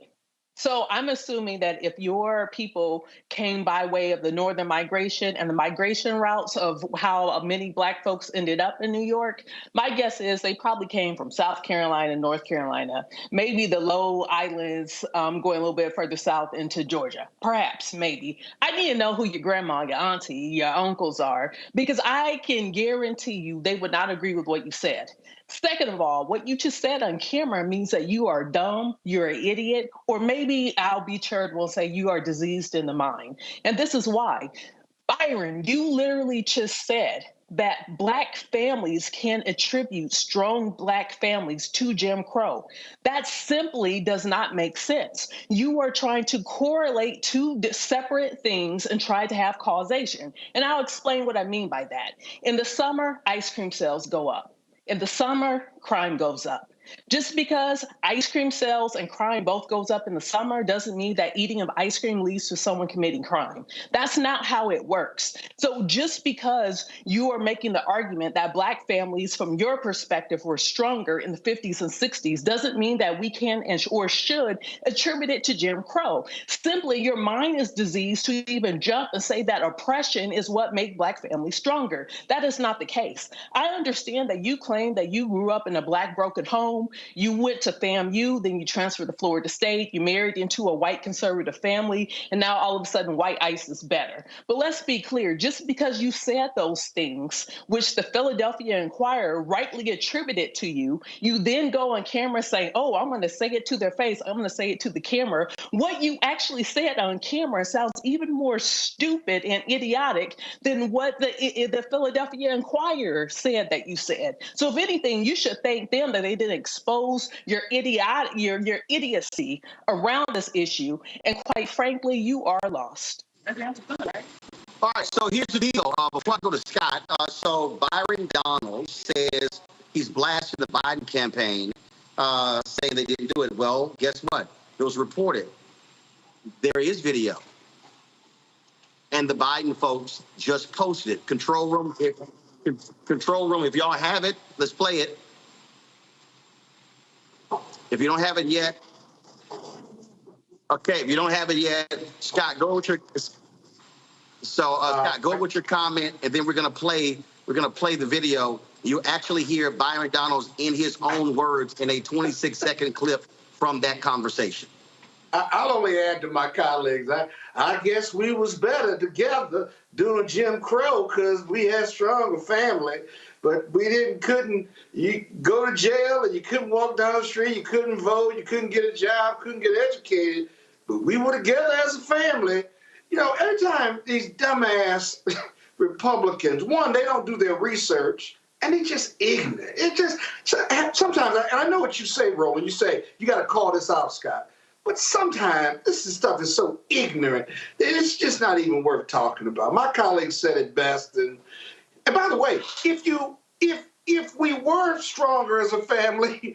So I'm assuming that if your people came by way of the northern migration and the migration routes of how many Black folks ended up in New York, my guess is they probably came from South Carolina, North Carolina, maybe the Low Islands, going a little bit further south into Georgia, perhaps, maybe. I need to know who your grandma, your auntie, your uncles are, because I can guarantee you they would not agree with what you said. Second of all, what you just said on camera means that you are dumb, you're an idiot, or maybe I'll be charitable and say you are diseased in the mind. And this is why. Byron, you literally just said that Black families can attribute strong Black families to Jim Crow. That simply does not make sense. You are trying to correlate two separate things and try to have causation. And I'll explain what I mean by that. In the summer, ice cream sales go up. In the summer, crime goes up. Just because ice cream sales and crime both goes up in the summer doesn't mean that eating of ice cream leads to someone committing crime. That's not how it works. So just because you are making the argument that Black families, from your perspective, were stronger in the 50s and 60s doesn't mean that we can or should attribute it to Jim Crow. Simply, your mind is diseased to even jump and say that oppression is what made Black families stronger. That is not the case. I understand that you claim that you grew up in a Black broken home. You went to FAMU, then you transferred to Florida State, you married into a white conservative family, and now all of a sudden white ICE is better. But let's be clear, just because you said those things, which the Philadelphia Inquirer rightly attributed to you, you then go on camera saying, oh, I'm going to say it to their face, I'm going to say it to the camera. What you actually said on camera sounds even more stupid and idiotic than what the Philadelphia Inquirer said that you said. So if anything, you should thank them that they didn't expose your idiocy around this issue. And quite frankly, you are lost. All right, so here's the deal. Before I go to Scott, so Byron Donalds says he's blasting the Biden campaign, saying they didn't do it. Well, guess what? It was reported. There is video. And the Biden folks just posted it. Control room, if y'all have it, let's play it. If you don't have it yet, okay. If you don't have it yet, Scott, go with your. So Scott, go with your comment, and then we're gonna play the video. You actually hear Byron Donalds in his own words in a 26-second clip from that conversation. I'll only add to my colleagues. I guess we was better together doing Jim Crow because we had stronger family. But we couldn't, you go to jail and you couldn't walk down the street, you couldn't vote, you couldn't get a job, couldn't get educated. But we were together as a family. You know, every time these dumbass Republicans, one, they don't do their research, and they just ignorant. It just, sometimes, and I know what you say, Roland, you say, you got to call this out, Scott. But sometimes stuff is so ignorant that it's just not even worth talking about. My colleague said it best, and by the way, if we were stronger as a family,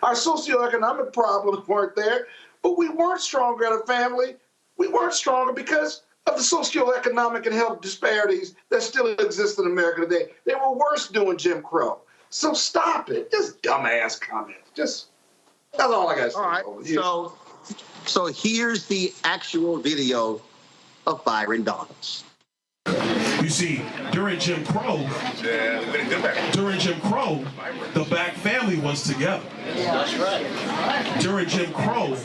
our socioeconomic problems weren't there, but we weren't stronger as a family. We weren't stronger because of the socioeconomic and health disparities that still exist in America today. They were worse doing Jim Crow. So stop it. Just dumbass comments. That's all I got to say. All right. So here's the actual video of Byron Donalds. You see, during Jim Crow, the Black family was together. That's right. During Jim Crow,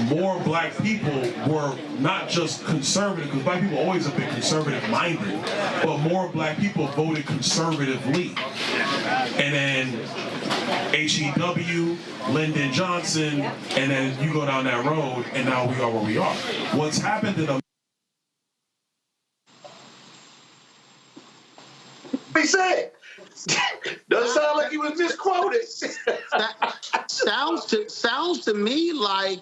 more Black people were not just conservative, because Black people always have been conservative-minded, but more Black people voted conservatively. And then H.E.W., Lyndon Johnson, and then you go down that road, and now we are where we are. What's happened in He said, doesn't sound like he was misquoted. Sounds to me like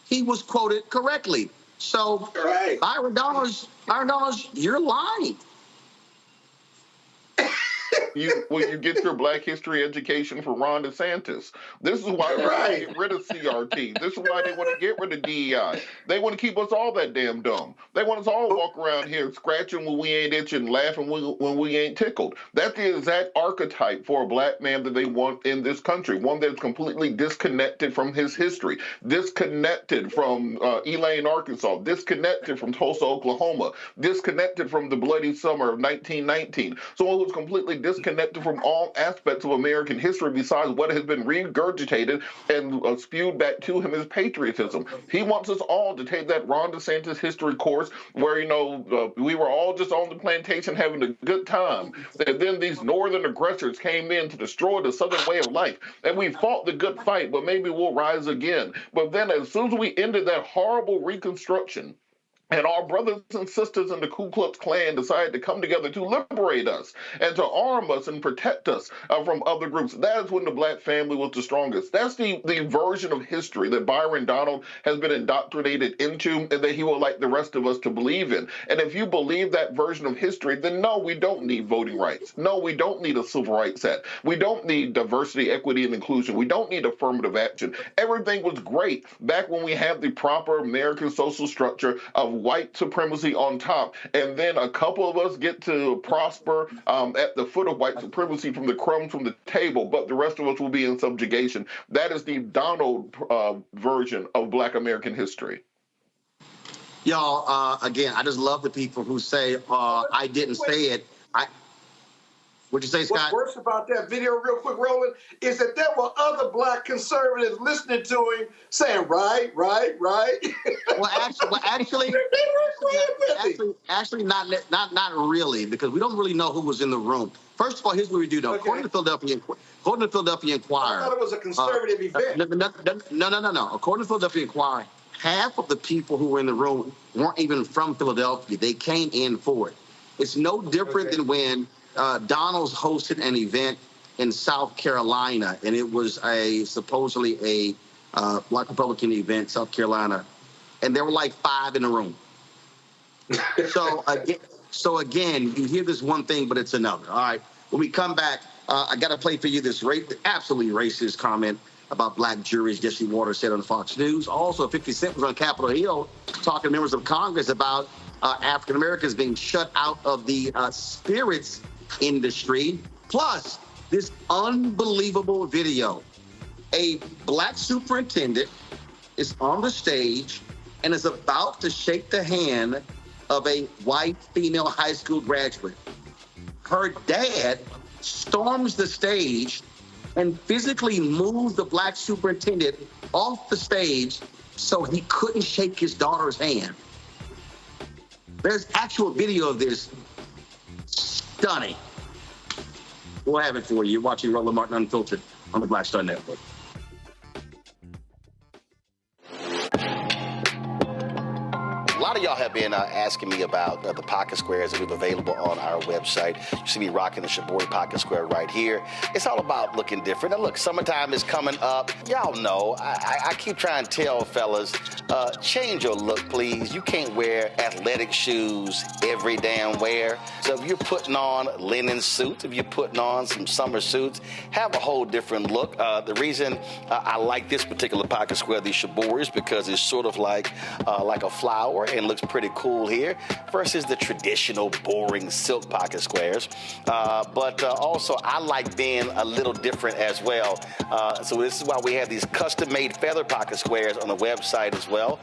he was quoted correctly. So, right. Byron Donalds, you're lying. When you get your Black history education from Ron DeSantis. This is why they want to get rid of CRT. This is why they want to get rid of DEI. They want to keep us all that damn dumb. They want us all to walk around here scratching when we ain't itching, laughing when we ain't tickled. That's the exact archetype for a Black man that they want in this country. One that's completely disconnected from his history, disconnected from Elaine, Arkansas, disconnected from Tulsa, Oklahoma, disconnected from the bloody summer of 1919. Someone who's completely disconnected from all aspects of American history besides what has been regurgitated and spewed back to him as patriotism. He wants us all to take that Ron DeSantis history course where, we were all just on the plantation having a good time. And then these northern aggressors came in to destroy the southern way of life. And we fought the good fight, but maybe we'll rise again. But then as soon as we ended that horrible Reconstruction, And our brothers and sisters in the Ku Klux Klan decided to come together to liberate us and to arm us and protect us from other groups. That is when the black family was the strongest. That's the version of history that Byron Donalds has been indoctrinated into and that he will like the rest of us to believe in. And if you believe that version of history, then no, we don't need voting rights. No, we don't need a Civil Rights Act. We don't need diversity, equity, and inclusion. We don't need affirmative action. Everything was great back when we had the proper American social structure of white supremacy on top, and then a couple of us get to prosper at the foot of white supremacy from the crumbs from the table, but the rest of us will be in subjugation. That is the Donald version of Black American history. Y'all, again, I just love the people who say, I didn't say it. What'd you say, Scott? What's worse about that video, real quick, Roland, is that there were other black conservatives listening to him saying, right. Actually, not really, because we don't really know who was in the room. First of all, here's what we do know. According to Philadelphia Inquirer, I thought it was a conservative event. No. According to Philadelphia Inquirer, half of the people who were in the room weren't even from Philadelphia. They came in for it. It's no different than when Donalds hosted an event in South Carolina, and it was supposedly a Black Republican event, South Carolina, and there were like 5 in the room. So again, you hear this one thing, but it's another. All right, when we come back, I got to play for you this absolutely racist comment about black juries Jesse Waters said on Fox News. Also, 50 Cent was on Capitol Hill talking to members of Congress about African Americans being shut out of the spirits industry. Plus, this unbelievable video. A black superintendent is on the stage and is about to shake the hand of a white female high school graduate. Her dad storms the stage and physically moves the black superintendent off the stage so he couldn't shake his daughter's hand. There's actual video of this. Stunning. We'll have it for you. You're watching Roland Martin Unfiltered on the Black Star Network. A lot of y'all have been asking me about the pocket squares that we have available on our website. You see me rocking the Shibori pocket square right here. It's all about looking different. And look, summertime is coming up. Y'all know, I keep trying to tell fellas, change your look, please. You can't wear athletic shoes every damn wear. So if you're putting on linen suits, if you're putting on some summer suits, have a whole different look. The reason I like this particular pocket square, the Shibori, is because it's sort of like a flower and looks pretty cool here versus the traditional boring silk pocket squares. But also I like being a little different as well. So this is why we have these custom-made feather pocket squares on the website as well.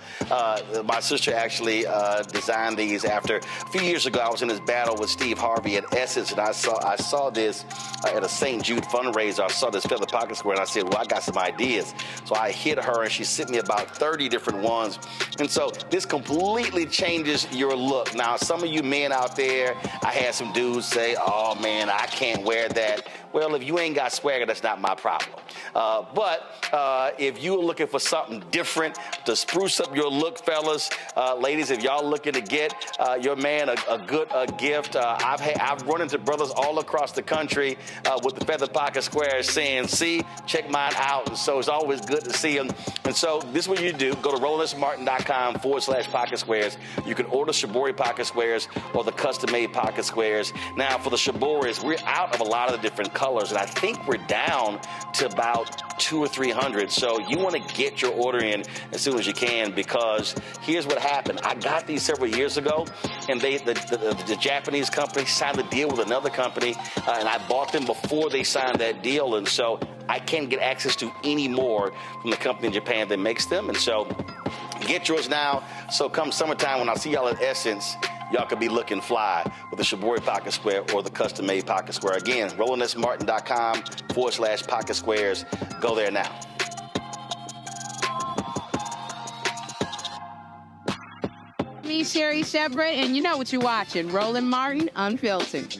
My sister actually designed these after a few years ago. I was in this battle with Steve Harvey at Essence, and I saw this at a St. Jude fundraiser. I saw this feather pocket square, and I said, well, I got some ideas. So I hit her, and she sent me about 30 different ones. And so this completely changes your look. Now, some of you men out there, I had some dudes say, oh, man, I can't wear that. Well, if you ain't got swagger, that's not my problem. But if you're looking for something different to spruce up your look, fellas, ladies, if y'all looking to get your man a good gift, I've run into brothers all across the country with the feather pocket squares saying, see, check mine out. And so it's always good to see them. And so this is what you do. Go to RolandSMartin.com/pocket squares. You can order Shibori pocket squares or the custom-made pocket squares. Now, for the Shiboris, we're out of a lot of the different colors, and I think we're down to about 200 or 300. So you want to get your order in as soon as you can, because here's what happened. I got these several years ago, and the Japanese company signed a deal with another company, and I bought them before they signed that deal, and so I can't get access to any more from the company in Japan that makes them. And so get yours now. So come summertime, when I see y'all at Essence, y'all could be looking fly with the Shibori pocket square or the custom-made pocket square. Again, RolandSMartin.com/pocket squares. Go there now. Me, Sherry Shepard, and you know what you're watching, Roland Martin Unfiltered.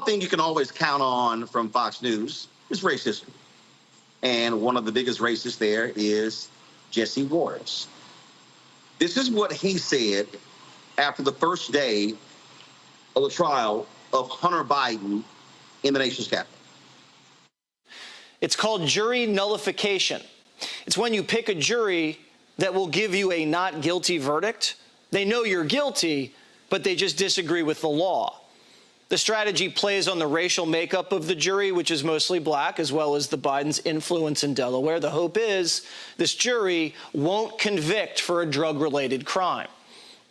thing you can always count on from Fox News is racism. And one of the biggest racists there is Jesse Waters. This is what he said after the first day of the trial of Hunter Biden in the nation's capital. It's called jury nullification. It's when you pick a jury that will give you a not guilty verdict. They know you're guilty, but they just disagree with the law. The strategy plays on the racial makeup of the jury, which is mostly black, as well as the Biden's influence in Delaware. The hope is this jury won't convict for a drug-related crime.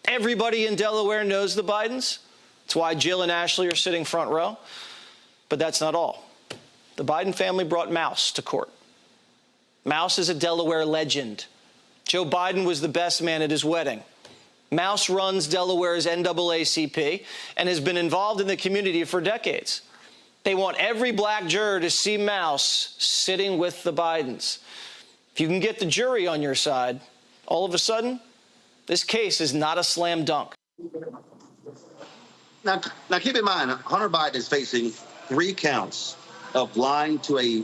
Everybody in Delaware knows the Bidens. That's why Jill and Ashley are sitting front row. But that's not all. The Biden family brought Mouse to court. Mouse is a Delaware legend. Joe Biden was the best man at his wedding. Mouse runs Delaware's NAACP and has been involved in the community for decades. They want every black juror to see Mouse sitting with the Bidens. If you can get the jury on your side, all of a sudden, this case is not a slam dunk. Now keep in mind, Hunter Biden is facing 3 counts of lying to a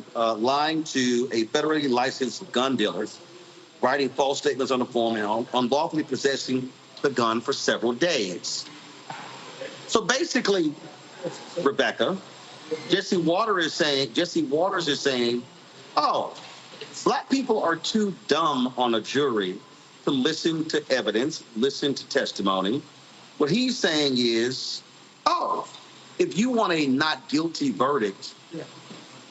federally licensed gun dealer, writing false statements on the form, and unlawfully possessing the gun for several days. So basically, Rebecca, Jesse Waters is saying, oh, black people are too dumb on a jury to listen to evidence, listen to testimony. What he's saying is, oh, if you want a not guilty verdict,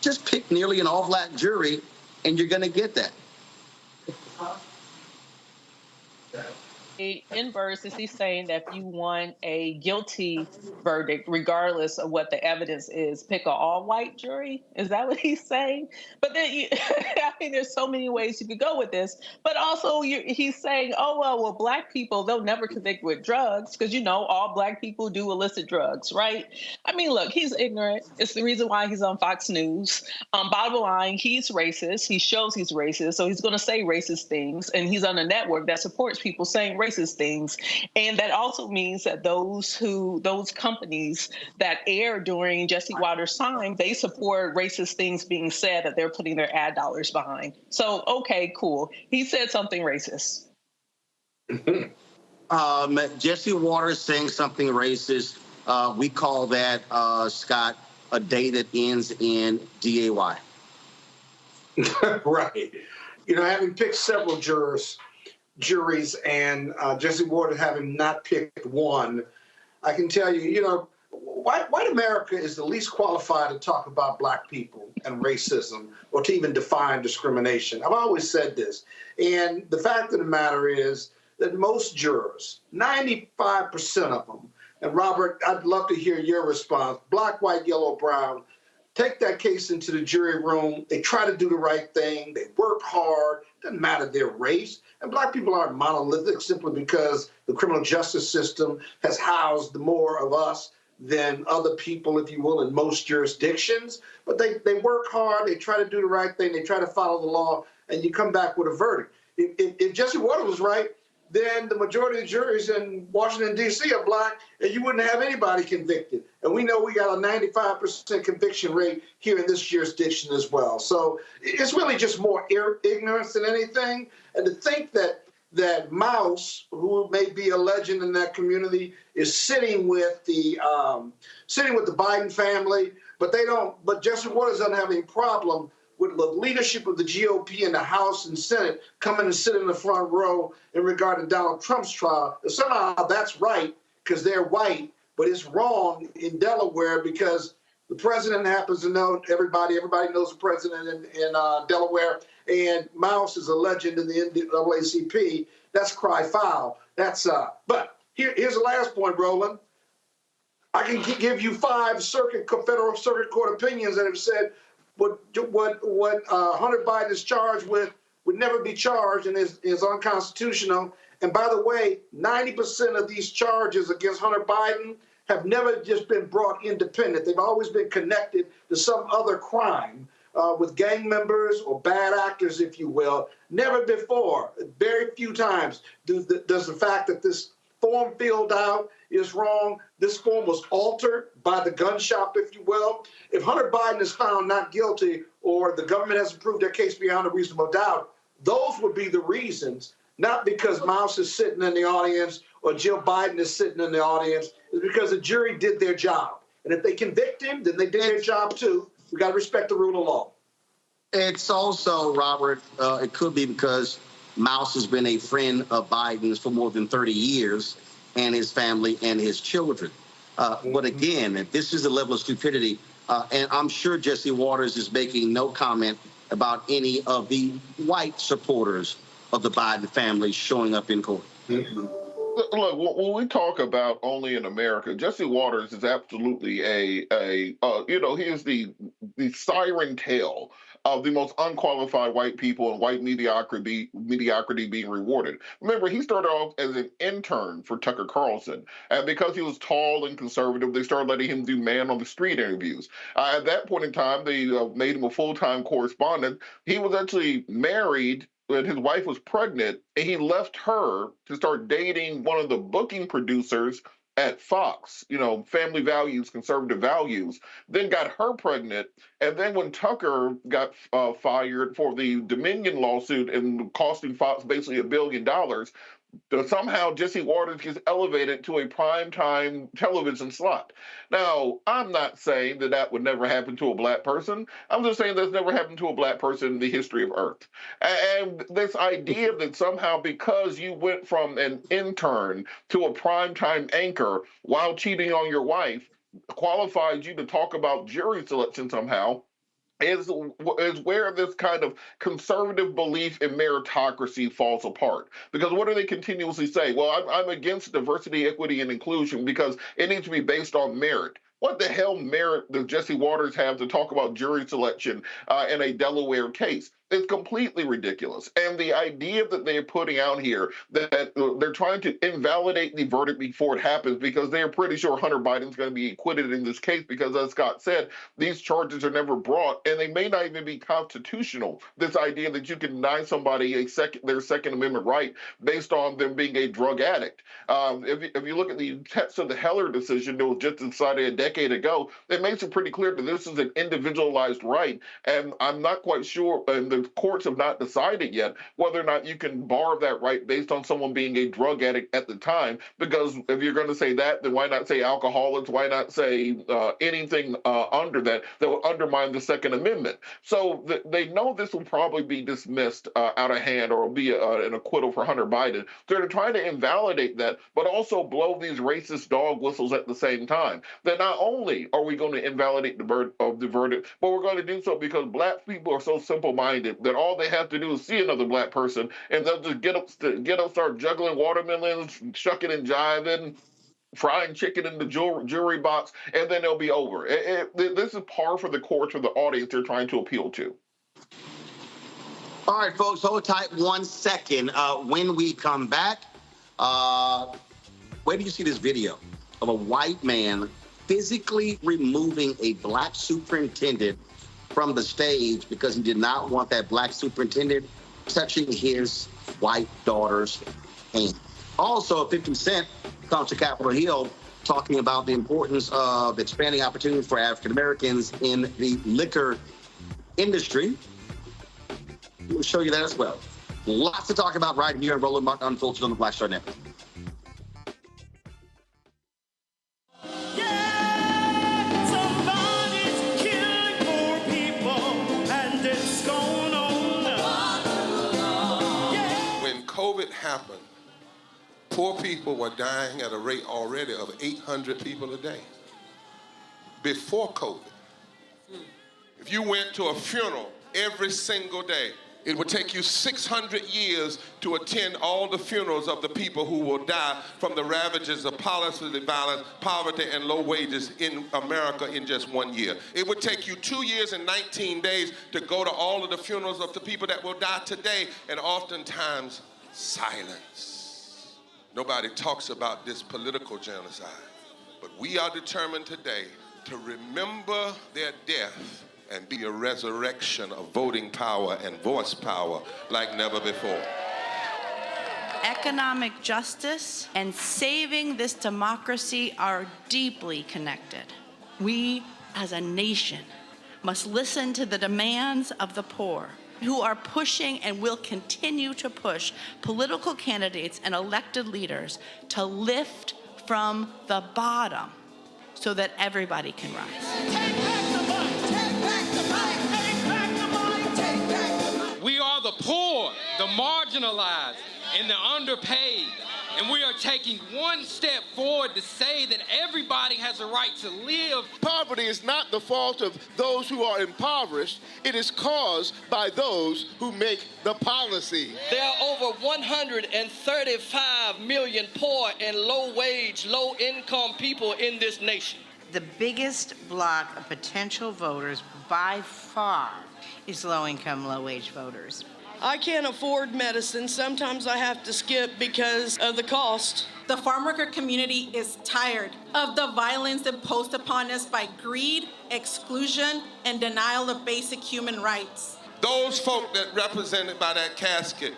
just pick nearly an all-black jury and you're going to get that. Inverse, is he saying that if you want a guilty verdict, regardless of what the evidence is, pick an all-white jury? Is that what he's saying? But then, I mean, there's so many ways you could go with this. But also, he's saying, oh, well, black people, they'll never convict with drugs because, all black people do illicit drugs, right? I mean, look, he's ignorant. It's the reason why he's on Fox News. Bottom line, he's racist. He shows he's racist, so he's going to say racist things. And he's on a network that supports people saying racist things. And that also means that those companies that air during Jesse Waters' time, they support racist things being said that they're putting their ad dollars behind. So, okay, cool. He said something racist. Jesse Waters saying something racist, we call that, Scott, a day that ends in DAY. Right. Having picked several juries and Jesse Waters having not picked one, I can tell you, white America is the least qualified to talk about black people and racism or to even define discrimination. I've always said this. And the fact of the matter is that most jurors, 95% of them, and Robert, I'd love to hear your response, black, white, yellow, brown, take that case into the jury room. They try to do the right thing. They work hard. Doesn't matter their race. And black people aren't monolithic simply because the criminal justice system has housed more of us than other people, if you will, in most jurisdictions. But they work hard. They try to do the right thing. They try to follow the law. And you come back with a verdict. If Jesse Waters was right, then the majority of the juries in Washington, D.C. are black, and you wouldn't have anybody convicted. And we know we got a 95% conviction rate here in this jurisdiction as well. So it's really just more ignorance than anything. And to think that Mouse, who may be a legend in that community, is sitting with the Biden family, but Jesse Waters doesn't have any problem with the leadership of the GOP in the House and Senate coming and sit in the front row in regard to Donald Trump's trial. And somehow that's right because they're white, but it's wrong in Delaware because the president happens to know everybody. Everybody knows the president in Delaware, and Mouse is a legend in the NAACP. That's cry foul. But here's the last point, Roland. I can give you 5 federal circuit court opinions that have said what Hunter Biden is charged with would never be charged and is unconstitutional. And by the way, 90% of these charges against Hunter Biden have never just been brought independent. They've always been connected to some other crime with gang members or bad actors, if you will. Never before, very few times, does the fact that this form filled out is wrong. This form was altered by the gun shop, if you will. If Hunter Biden is found not guilty or the government hasn't proved their case beyond a reasonable doubt, those would be the reasons, not because Mouse is sitting in the audience or Jill Biden is sitting in the audience. It's because the jury did their job. And if they convict him, then they did their job too. We got to respect the rule of law. It's also, Robert, it could be because Mouse has been a friend of Biden's for more than 30 years, and his family and his children. But again, this is the level of stupidity. And I'm sure Jesse Waters is making no comment about any of the white supporters of the Biden family showing up in court. Look, when we talk about only in America, Jesse Waters is absolutely he is the siren tale of the most unqualified white people and white mediocrity being rewarded. Remember, he started off as an intern for Tucker Carlson, and because he was tall and conservative, they started letting him do man on the street interviews. At that point in time, they made him a full-time correspondent. He was actually married when his wife was pregnant, and he left her to start dating one of the booking producers at Fox, family values, conservative values, then got her pregnant. And then when Tucker got fired for the Dominion lawsuit and costing Fox basically $1 billion, somehow Jesse Waters gets elevated to a primetime television slot. Now, I'm not saying that would never happen to a black person. I'm just saying that's never happened to a black person in the history of Earth. And this idea that somehow because you went from an intern to a primetime anchor while cheating on your wife qualifies you to talk about jury selection somehow is where this kind of conservative belief in meritocracy falls apart. Because what do they continuously say? Well, I'm against diversity, equity, and inclusion because it needs to be based on merit. What the hell merit does Jesse Waters have to talk about jury selection in a Delaware case? It's completely ridiculous. And the idea that they're putting out here that they're trying to invalidate the verdict before it happens because they're pretty sure Hunter Biden's going to be acquitted in this case because, as Scott said, these charges are never brought and they may not even be constitutional. This idea that you can deny somebody their Second Amendment right based on them being a drug addict. If you look at the text of the Hilliard decision that was just decided a decade ago, it makes it pretty clear that this is an individualized right. And I'm not quite sure, and the courts have not decided yet whether or not you can bar that right based on someone being a drug addict at the time. Because if you're going to say that, then why not say alcoholics? Why not say anything under that would undermine the Second Amendment? So they know this will probably be dismissed out of hand or be an acquittal for Hunter Biden. So they're trying to invalidate that, but also blow these racist dog whistles at the same time. That not only are we going to invalidate the verdict, but we're going to do so because black people are so simple-minded that all they have to do is see another black person and they'll just get up, start juggling watermelons, shucking and jiving, frying chicken in the jury box, and then they'll be over. This is par for the courts, for the audience they're trying to appeal to. All right, folks, hold tight 1 second. When we come back, where do you see this video of a white man physically removing a black superintendent from the stage because he did not want that black superintendent touching his white daughter's hand? Also, 50 Cent comes to Capitol Hill talking about the importance of expanding opportunities for African Americans in the liquor industry. We'll show you that as well. Lots to talk about right here on Roland Martin Unfiltered on the Black Star Network. COVID happened, poor people were dying at a rate already of 800 people a day. Before COVID, if you went to a funeral every single day, it would take you 600 years to attend all the funerals of the people who will die from the ravages of policy violence, poverty, and low wages in America in just 1 year. It would take you 2 years and 19 days to go to all of the funerals of the people that will die today, and oftentimes silence. Nobody talks about this political genocide, but we are determined today to remember their death and be a resurrection of voting power and voice power like never before. Economic justice and saving this democracy are deeply connected. We, as a nation, must listen to the demands of the poor, who are pushing and will continue to push political candidates and elected leaders to lift from the bottom so that everybody can rise. We are the poor, the marginalized, and the underpaid. And we are taking one step forward to say that everybody has a right to live. Poverty is not the fault of those who are impoverished. It is caused by those who make the policy. There are over 135 million poor and low-wage, low-income people in this nation. The biggest block of potential voters by far is low-income, low-wage voters. I can't afford medicine. Sometimes I have to skip because of the cost. The farm worker community is tired of the violence imposed upon us by greed, exclusion, and denial of basic human rights. Those folk that represented by that casket,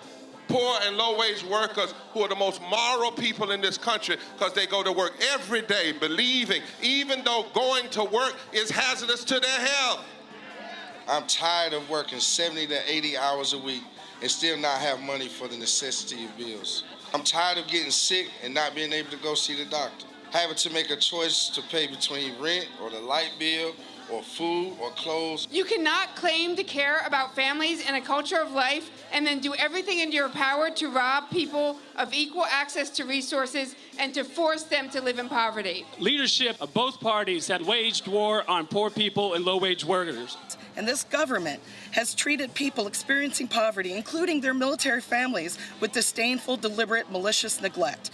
poor and low-wage workers who are the most moral people in this country because they go to work every day believing, even though going to work is hazardous to their health. I'm tired of working 70 to 80 hours a week and still not have money for the necessity of bills. I'm tired of getting sick and not being able to go see the doctor. Having to make a choice to pay between rent or the light bill or food or clothes. You cannot claim to care about families and a culture of life and then do everything in your power to rob people of equal access to resources and to force them to live in poverty. Leadership of both parties had waged war on poor people and low-wage workers. And this government has treated people experiencing poverty, including their military families, with disdainful, deliberate, malicious neglect.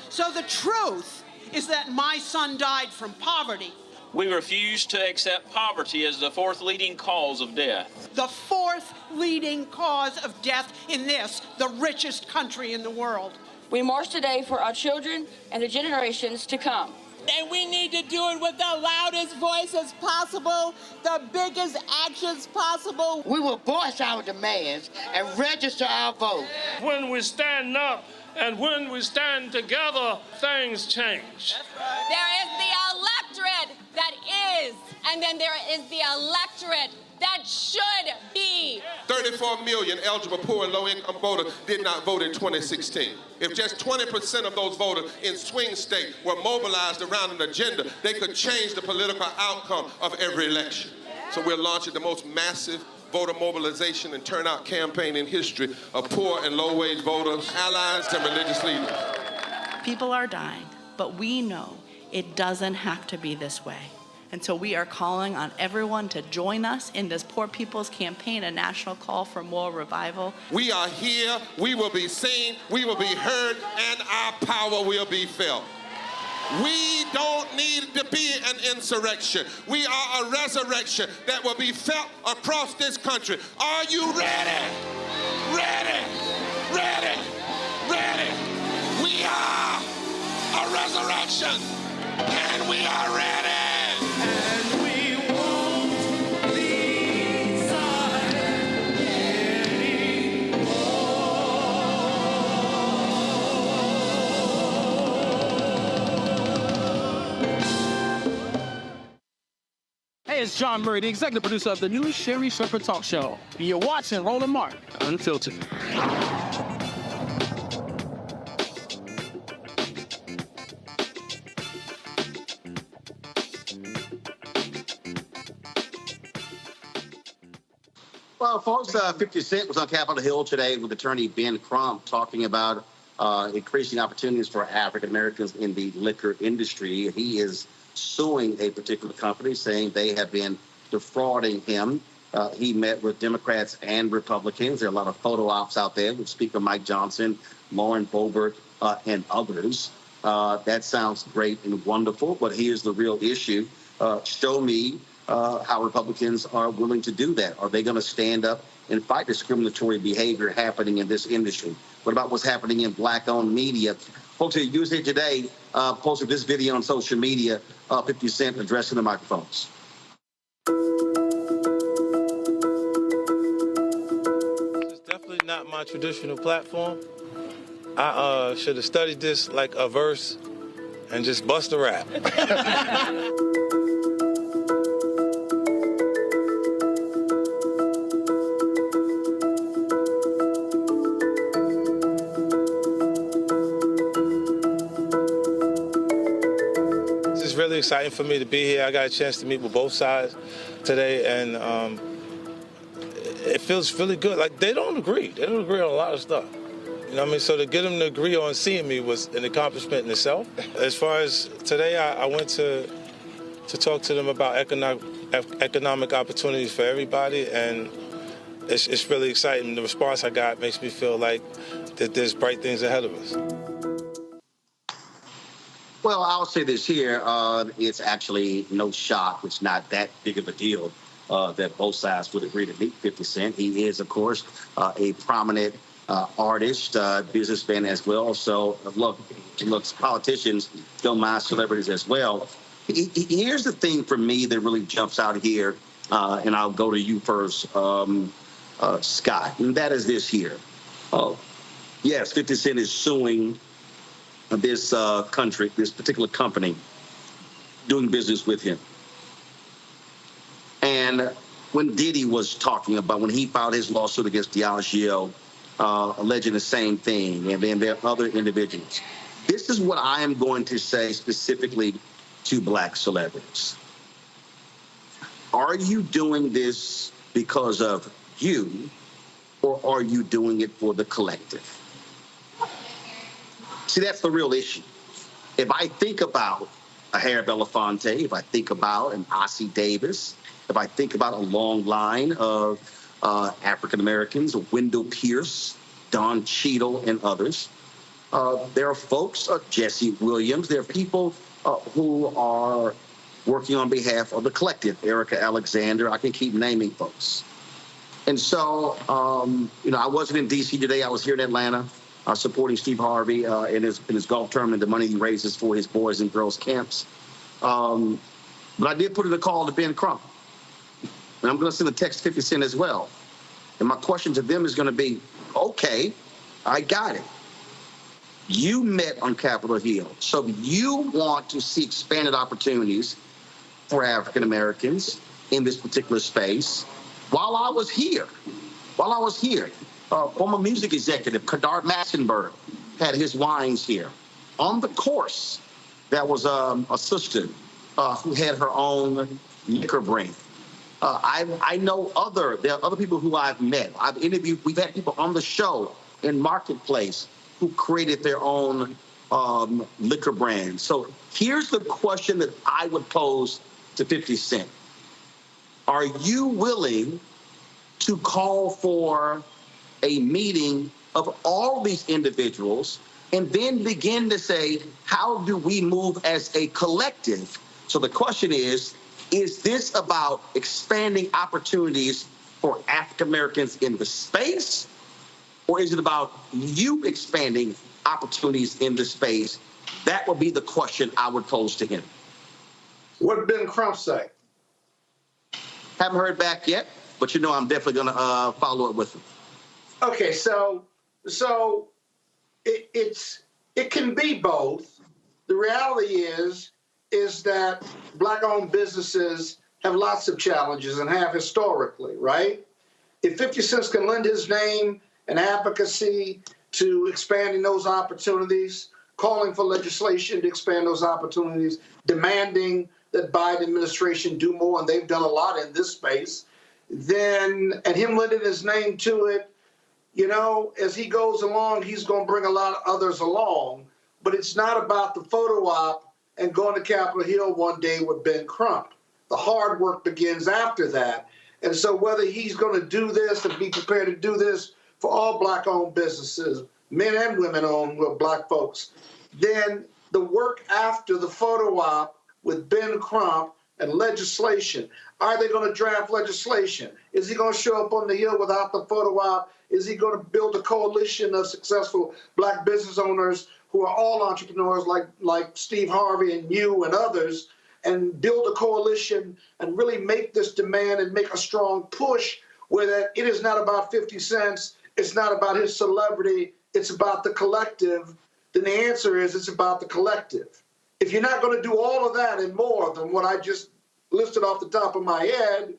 So the truth is that my son died from poverty. We refuse to accept poverty as the fourth leading cause of death. The fourth leading cause of death in this, the richest country in the world. We march today for our children and the generations to come. And we need to do it with the loudest voices possible, the biggest actions possible. We will voice our demands and register our vote. When we stand up and when we stand together, things change. There is the electorate that is, and then there is the electorate that should be. 34 million eligible poor and low-income voters did not vote in 2016. If just 20% of those voters in swing states were mobilized around an agenda, they could change the political outcome of every election. So we're launching the most massive voter mobilization and turnout campaign in history of poor and low-wage voters, allies, and religious leaders. People are dying, but we know it doesn't have to be this way. And so we are calling on everyone to join us in this Poor People's Campaign, a national call for more revival. We are here, we will be seen, we will be heard, and our power will be felt. We don't need to be an insurrection. We are a resurrection that will be felt across this country. Are you ready? Ready? Ready? Ready? We are a resurrection, and we are ready. And we won't be silent anymore. Hey, it's John Murray, the executive producer of the new Sherry Shepherd Talk Show. You're watching Roland Martin Unfiltered. Well, folks, 50 Cent was on Capitol Hill today with attorney Ben Crump talking about increasing opportunities for African Americans in the liquor industry. He is suing a particular company, saying they have been defrauding him. He met with Democrats and Republicans. There are a lot of photo ops out there with Speaker Mike Johnson, Lauren Boebert, and others. That sounds great and wonderful, but here's the real issue. Show me how Republicans are willing to do that. Are they going to stand up and fight discriminatory behavior happening in this industry? What about what's happening in black-owned media? Folks at USA Today posted this video on social media, 50 Cent addressing the microphones. It's definitely not my traditional platform. I should have studied this like a verse and just bust a rap. It's really exciting for me to be here. I got a chance to meet with both sides today, and it feels really good. Like, they don't agree. They don't agree on a lot of stuff. You know what I mean? So to get them to agree on seeing me was an accomplishment in itself. As far as today, I went to talk to them about economic opportunities for everybody, and it's really exciting. The response I got makes me feel like that there's bright things ahead of us. Well, I'll say this here. It's actually no shock. It's not that big of a deal that both sides would agree to meet 50 Cent. He is, of course, a prominent artist, businessman as well. So, look, politicians don't mind celebrities as well. Here's the thing for me that really jumps out here, and I'll go to you first, Scott, and that is this here. Yes, 50 Cent is suing this this particular company doing business with him. And when Diddy was talking about, when he filed his lawsuit against Diageo, alleging the same thing, and then there are other individuals. This is what I am going to say specifically to black celebrities. Are you doing this because of you, or are you doing it for the collective? See, that's the real issue. If I think about a Harry Belafonte, if I think about an Ossie Davis, if I think about a long line of African Americans, Wendell Pierce, Don Cheadle, and others, there are folks, Jesse Williams, there are people who are working on behalf of the collective, Erica Alexander, I can keep naming folks. And so, I wasn't in D.C. today, I was here in Atlanta. Supporting Steve Harvey in his golf tournament, the money he raises for his boys and girls camps. But I did put in a call to Ben Crump. And I'm going to send a text to 50 Cent as well. And my question to them is going to be, okay, I got it. You met on Capitol Hill. So you want to see expanded opportunities for African Americans in this particular space. While I was here, former music executive Kadar Massenberg had his wines here. On the course, that was a sister who had her own liquor brand. I know there are other people who I've met. I've interviewed, we've had people on the show in Marketplace who created their own liquor brand. So here's the question that I would pose to 50 Cent. Are you willing to call for a meeting of all these individuals and then begin to say, how do we move as a collective? So the question is this about expanding opportunities for African Americans in the space, or is it about you expanding opportunities in the space? That would be the question I would pose to him. What did Ben Crump say? Haven't heard back yet, but I'm definitely going to follow up with him. Okay, so it can be both. The reality is that black-owned businesses have lots of challenges and have historically, right? If 50 Cent can lend his name and advocacy to expanding those opportunities, calling for legislation to expand those opportunities, demanding that Biden administration do more, and they've done a lot in this space, and him lending his name to it, as he goes along, he's going to bring a lot of others along. But it's not about the photo op and going to Capitol Hill one day with Ben Crump. The hard work begins after that. And so whether he's going to do this and be prepared to do this for all black-owned businesses, men and women-owned black folks, then the work after the photo op with Ben Crump and legislation. Are they going to draft legislation? Is he going to show up on the Hill without the photo op? Is he going to build a coalition of successful black business owners who are all entrepreneurs like Steve Harvey and you and others, and build a coalition and really make this demand and make a strong push where that it is not about 50 cents, it's not about his celebrity, it's about the collective, then the answer is it's about the collective. If you're not going to do all of that and more than what I just listed off the top of my head,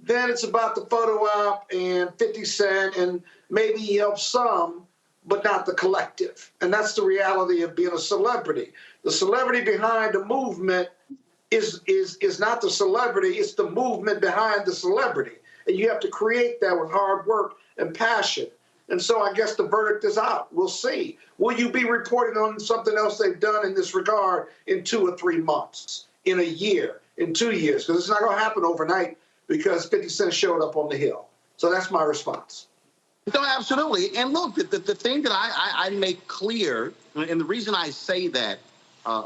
then it's about the photo op and 50 Cent, and maybe he helps some, but not the collective. And that's the reality of being a celebrity. The celebrity behind the movement is not the celebrity, it's the movement behind the celebrity. And you have to create that with hard work and passion. And so I guess the verdict is out. We'll see. Will you be reporting on something else they've done in this regard in 2 or 3 months, in a year, in 2 years? Because it's not going to happen overnight because 50 Cent showed up on the Hill. So that's my response. No, absolutely. And look, the thing that I make clear, and the reason I say that,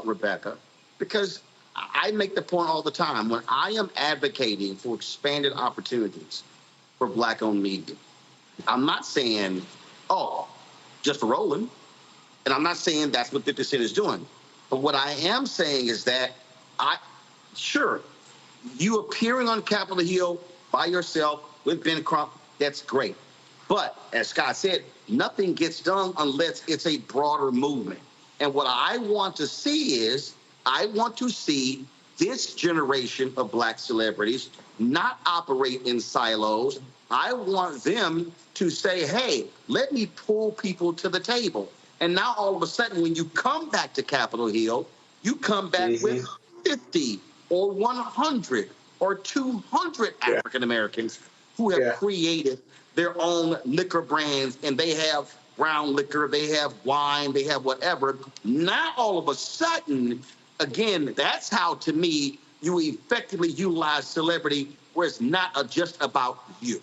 Rebecca, because I make the point all the time, when I am advocating for expanded opportunities for Black-owned media, I'm not saying, oh, just for Roland, and I'm not saying that's what 50 Cent is doing. But what I am saying is that, sure, you appearing on Capitol Hill by yourself with Ben Crump, that's great. But as Scott said, nothing gets done unless it's a broader movement. And what I want to see is, I want to see this generation of Black celebrities not operate in silos. I want them to say, hey, let me pull people to the table. And now all of a sudden, when you come back to Capitol Hill, you come back with 50 or 100 or 200 African Americans who have created their own liquor brands, and they have brown liquor, they have wine, they have whatever. Now all of a sudden, again, that's how, to me, you effectively utilize celebrity where it's not just about you.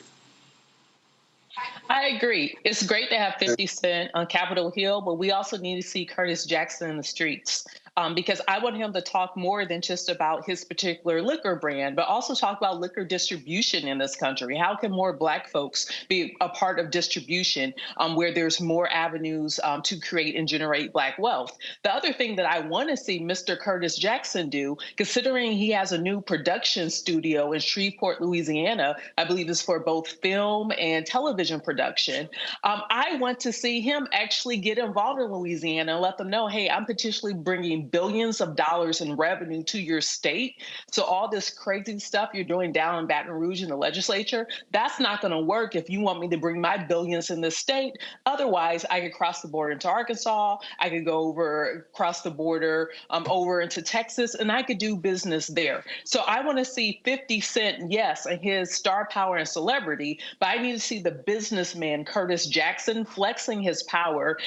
I agree. It's great to have 50 Cent on Capitol Hill, but we also need to see Curtis Jackson in the streets. Because I want him to talk more than just about his particular liquor brand, but also talk about liquor distribution in this country. How can more Black folks be a part of distribution where there's more avenues to create and generate Black wealth? The other thing that I want to see Mr. Curtis Jackson do, considering he has a new production studio in Shreveport, Louisiana, I believe is for both film and television production. I want to see him actually get involved in Louisiana and let them know, hey, I'm potentially bringing billions of dollars in revenue to your state. So all this crazy stuff you're doing down in Baton Rouge in the legislature, that's not going to work if you want me to bring my billions in this state. Otherwise, I could cross the border into Arkansas. I could go across the border over into Texas, and I could do business there. So I want to see 50 Cent, yes, and his star power and celebrity, but I need to see the businessman Curtis Jackson flexing his power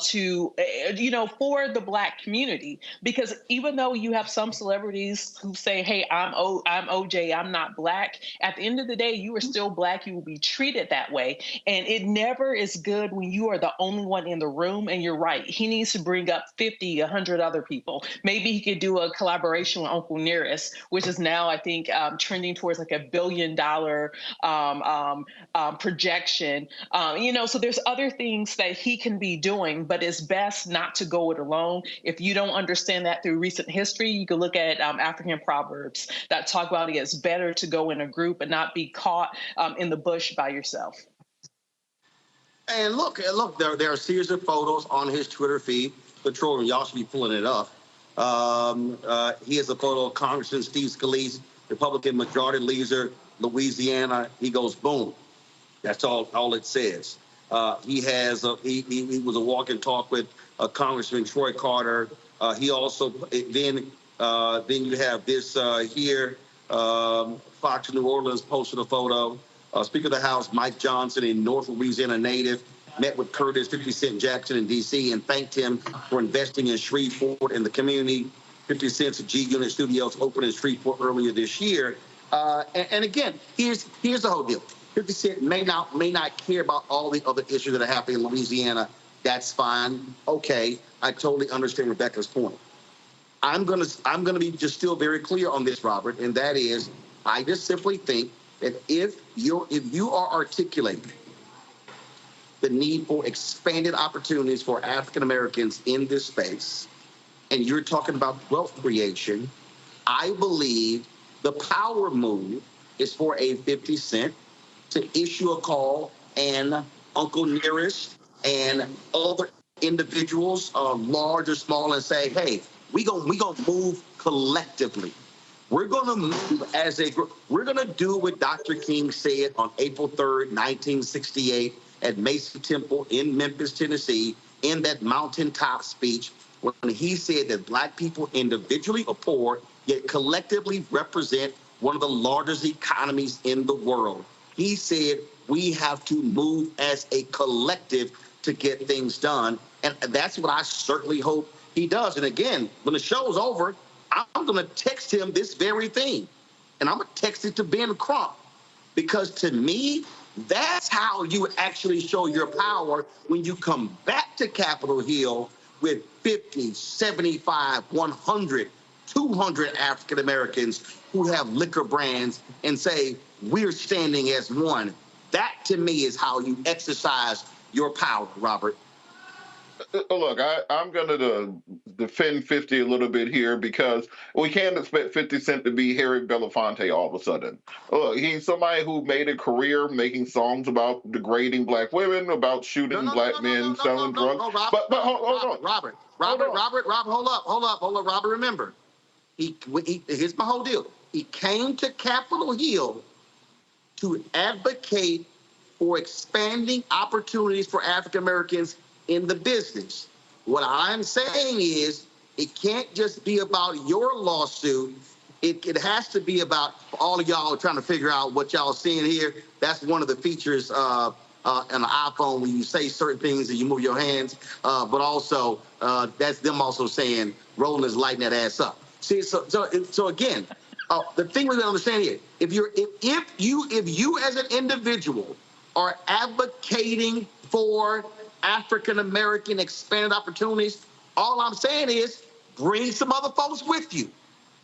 to, for the Black community. Because even though you have some celebrities who say, hey, I'm OJ, I'm not Black, at the end of the day, you are still Black. You will be treated that way. And it never is good when you are the only one in the room. And you're right. He needs to bring up 50, 100 other people. Maybe he could do a collaboration with Uncle Nearest, which is now, I think, trending towards like $1 billion projection. So there's other things that he can be doing, but it's best not to go it alone. If you don't understand that through recent history, you can look at African proverbs that talk about it's better to go in a group and not be caught in the bush by yourself. And look, there are a series of photos on his Twitter feed. Patrol, y'all should be pulling it up. He has a photo of Congressman Steve Scalise, Republican Majority Leader, Louisiana. He goes, boom. That's all it says. He was a walk and talk with Congressman Troy Carter. He also then you have this here. Fox New Orleans posted a photo. Speaker of the House Mike Johnson, a North Louisiana native, met with Curtis 50 Cent Jackson in D.C. and thanked him for investing in Shreveport and the community. 50 Cent's G-Unit Studios opened in Shreveport earlier this year. And again, here's the whole deal. 50 Cent may not care about all the other issues that are happening in Louisiana. That's fine. Okay, I totally understand Rebecca's point. I'm gonna be just still very clear on this, Robert, and that is, I just simply think that if you are articulating the need for expanded opportunities for African Americans in this space, and you're talking about wealth creation, I believe the power move is for a 50 Cent to issue a call and Uncle Nearest and other individuals, large or small, and say, hey, we gonna move collectively. We're gonna move as a group. We're gonna do what Dr. King said on April 3rd, 1968 at Mason Temple in Memphis, Tennessee, in that mountaintop speech, when he said that black people individually are poor, yet collectively represent one of the largest economies in the world. He said we have to move as a collective to get things done. And that's what I certainly hope he does. And again, when the show's over, I'm going to text him this very thing. And I'm going to text it to Ben Crump. Because to me, that's how you actually show your power when you come back to Capitol Hill with 50, 75, 100, 200 African Americans who have liquor brands and say, we're standing as one. That to me is how you exercise your power, Robert. Look, I'm going to defend 50 a little bit here because we can't expect 50 Cent to be Harry Belafonte all of a sudden. Look, he's somebody who made a career making songs about degrading black women, about shooting black men, selling drugs. But hold on. Robert, hold up, Robert, remember. Here's my whole deal. He came to Capitol Hill to advocate for expanding opportunities for African Americans in the business. What I'm saying is it can't just be about your lawsuit. It has to be about all of y'all trying to figure out what y'all seeing here. That's one of the features on an iPhone when you say certain things and you move your hands. But also that's them also saying Roland is lighting that ass up. See, so again, the thing we gotta understand here: if you as an individual are advocating for African American expanded opportunities, all I'm saying is bring some other folks with you.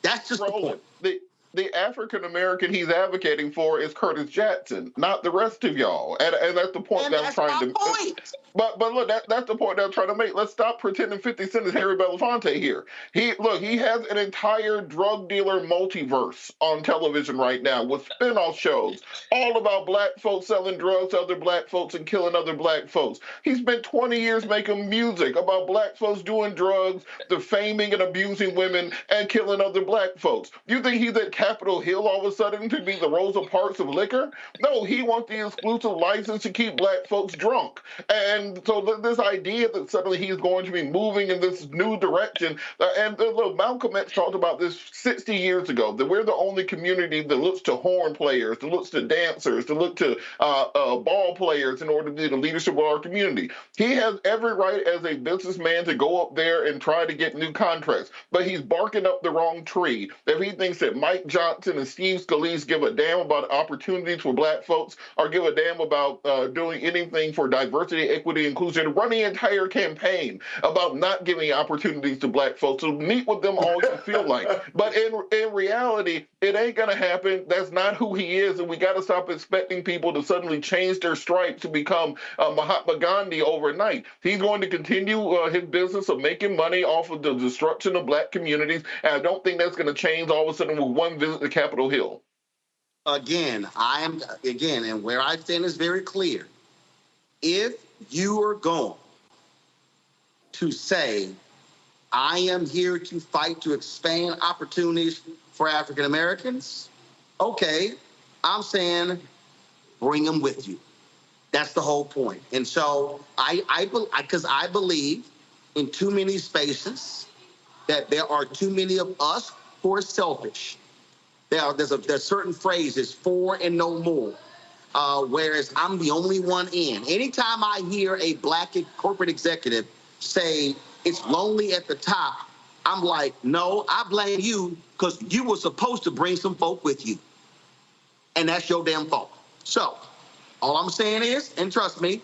That's just Roland, the point. The African American he's advocating for is Curtis Jackson, not the rest of y'all. And that's the point that I'm trying to make. But look, that's the point that I'm trying to make. Let's stop pretending 50 Cent is Harry Belafonte here. He has an entire drug dealer multiverse on television right now with spin-off shows all about black folks selling drugs to other black folks and killing other black folks. He spent 20 years making music about black folks doing drugs, defaming and abusing women, and killing other black folks. You think he's at Capitol Hill all of a sudden to be the Rosa Parks of liquor? No, he wants the exclusive license to keep black folks drunk. And so this idea that suddenly he's going to be moving in this new direction, and look, Malcolm X talked about this 60 years ago, that we're the only community that looks to horn players, that looks to dancers, that look to ball players in order to be the leadership of our community. He has every right as a businessman to go up there and try to get new contracts, but he's barking up the wrong tree. If he thinks that Mike Johnson and Steve Scalise give a damn about opportunities for black folks or give a damn about doing anything for diversity, equity, inclusion, run the entire campaign about not giving opportunities to black folks. So meet with them all you feel like. But in reality, it ain't going to happen. That's not who he is, and we got to stop expecting people to suddenly change their stripes to become Mahatma Gandhi overnight. He's going to continue his business of making money off of the destruction of black communities, and I don't think that's going to change all of a sudden with one visit to Capitol Hill. Again, and where I stand is very clear. If you are going to say, I am here to fight to expand opportunities for African Americans, okay, I'm saying bring them with you. That's the whole point. And so because I believe in too many spaces that there are too many of us who are selfish. There's certain phrases, for and no more. Whereas I'm the only one in. Anytime I hear a black corporate executive say it's lonely at the top, I'm like, no, I blame you because you were supposed to bring some folk with you. And that's your damn fault. So all I'm saying is, and trust me,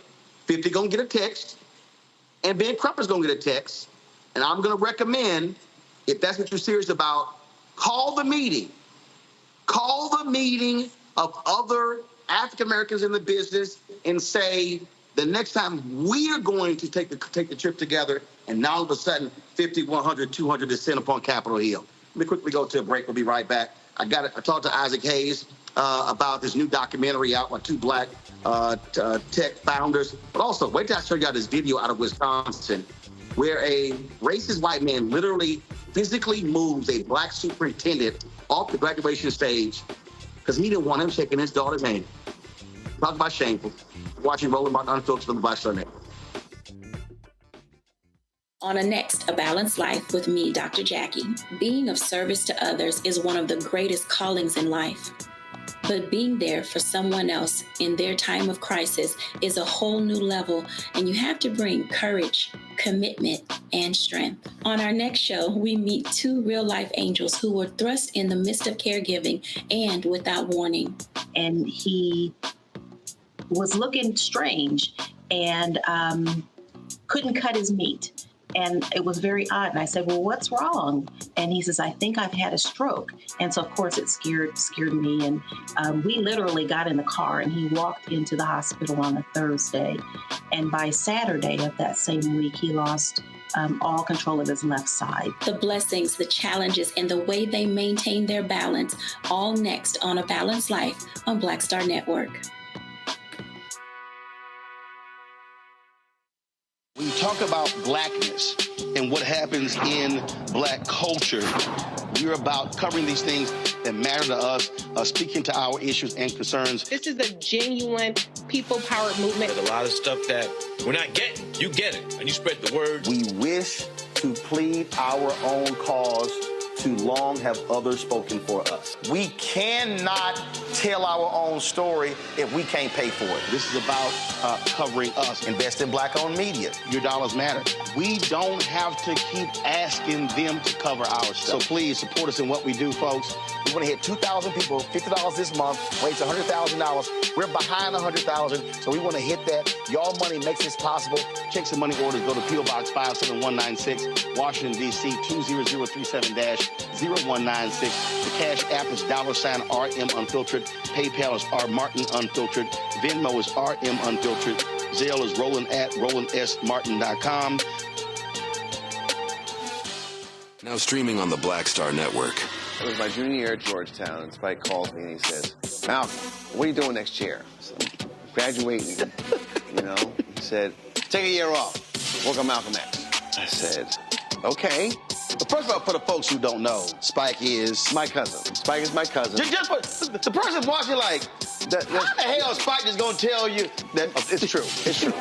50 gonna get a text, and Ben Crump is gonna get a text, and I'm gonna recommend, if that's what you're serious about, call the meeting. Call the meeting of other African Americans in the business and say, the next time we are going to take the trip together, and now all of a sudden 50, 100, 200 descend upon Capitol Hill. Let me quickly go to a break. We'll be right back. I talked to Isaac Hayes about this new documentary out by two black tech founders. But also, wait till I show you guys this video out of Wisconsin where a racist white man literally physically moves a black superintendent off the graduation stage because he didn't want him shaking his daughter's hand. Talk about shameful. Watching Roland Martin Unfiltered from the Black Star Network. On a next, A Balanced Life with me, Dr. Jackie. Being of service to others is one of the greatest callings in life. But being there for someone else in their time of crisis is a whole new level, and you have to bring courage, commitment, and strength. On our next show, we meet two real-life angels who were thrust in the midst of caregiving and without warning. And he was looking strange and couldn't cut his meat. And it was very odd. And I said, well, what's wrong? And he says, I think I've had a stroke. And so, of course, it scared me. And we literally got in the car and he walked into the hospital on a Thursday. And by Saturday of that same week, he lost all control of his left side. The blessings, the challenges, and the way they maintain their balance, all next on A Balanced Life on Black Star Network. When you talk about blackness and what happens in black culture, we're about covering these things that matter to us, speaking to our issues and concerns. This is a genuine people-powered movement. There's a lot of stuff that we're not getting. You get it, and you spread the word. We wish to plead our own cause. Too long have others spoken for us. We cannot tell our own story if we can't pay for it. This is about covering us. Invest in black-owned media. Your dollars matter. We don't have to keep asking them to cover our stuff. So please support us in what we do, folks. We want to hit 2,000 people, $50 this month, raise $100,000. We're behind $100,000, so we want to hit that. Y'all money makes this possible. Checks and money orders go to P.O. Box 57196, Washington, D.C. 20037-0196. The Cash App is $RM Unfiltered. PayPal is R Martin Unfiltered. Venmo is RM Unfiltered. Zelle is Roland@RolandSMartin.com. Now streaming on the Black Star Network. It was my junior year at Georgetown, and Spike calls me and he says, Malcolm, what are you doing next year? So, graduating, you know. He said, take a year off, work on Malcolm X. I said, okay. But first of all, for the folks who don't know, Spike is my cousin. Spike is my cousin. Just for the person watching, like, how the hell is Spike just gonna tell you that it's true? It's true.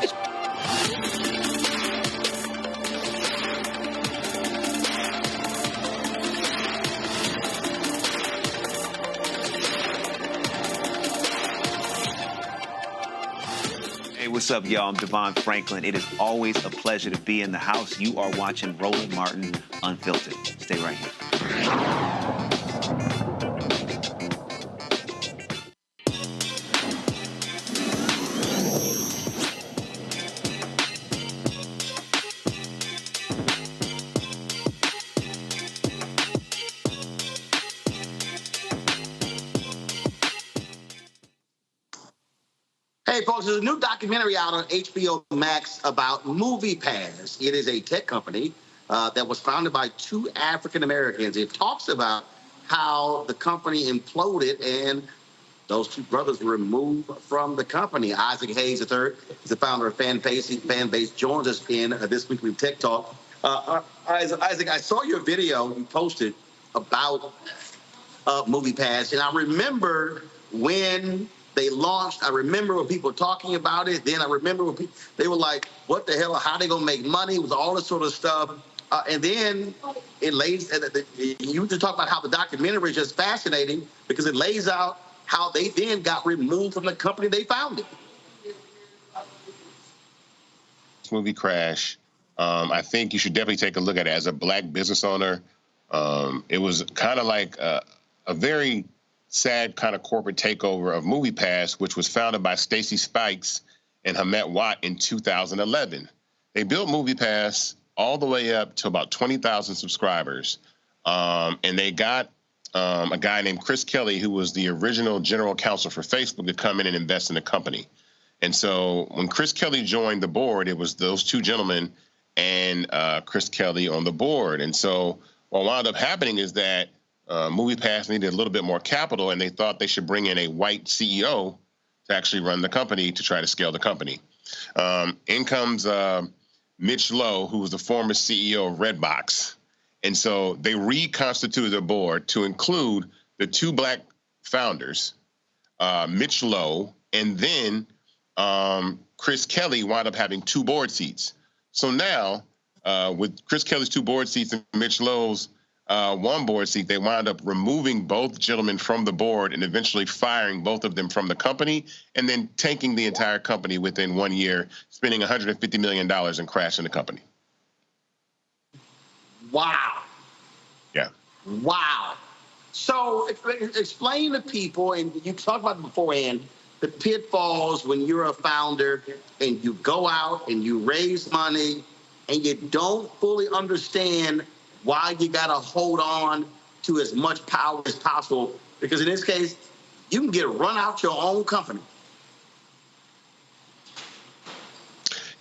Hey, what's up, y'all? I'm Devon Franklin. It is always a pleasure to be in the house. You are watching Roland Martin Unfiltered. Stay right here. Hey, folks, there's a new documentary out on HBO Max about MoviePass. It is a tech company that was founded by two African Americans. It talks about how the company imploded and those two brothers were removed from the company. Isaac Hayes III is the founder of Fanbase, joins us in This Week with Tech Talk. Isaac, I saw your video you posted about MoviePass, and I remember when they launched. I remember when people were talking about it. Then I remember when they were like, what the hell, how they gonna make money? It was all this sort of stuff. And then it lays, you just talk about how the documentary is just fascinating because it lays out how they then got removed from the company they founded. This movie Crash, I think you should definitely take a look at it as a black business owner. It was kind of like a very sad kind of corporate takeover of MoviePass, which was founded by Stacy Spikes and Hamet Watt in 2011. They built MoviePass all the way up to about 20,000 subscribers. And they got a guy named Chris Kelly, who was the original general counsel for Facebook, to come in and invest in the company. And so when Chris Kelly joined the board, it was those two gentlemen and Chris Kelly on the board. And so what wound up happening is that MoviePass needed a little bit more capital, and they thought they should bring in a white CEO to actually run the company, to try to scale the company. In comes Mitch Lowe, who was the former CEO of Redbox. And so they reconstituted the board to include the two black founders, Mitch Lowe, and then Chris Kelly wound up having 2 board seats. So now, with Chris Kelly's 2 board seats and Mitch Lowe's 1 board seat, they wound up removing both gentlemen from the board and eventually firing both of them from the company, and then tanking the entire company within 1 year, spending $150 million and crashing the company. Wow. Yeah. Wow. So explain to people, and you talked about it beforehand, the pitfalls when you're a founder and you go out and you raise money and you don't fully understand why you got to hold on to as much power as possible. Because in this case, you can get run out your own company.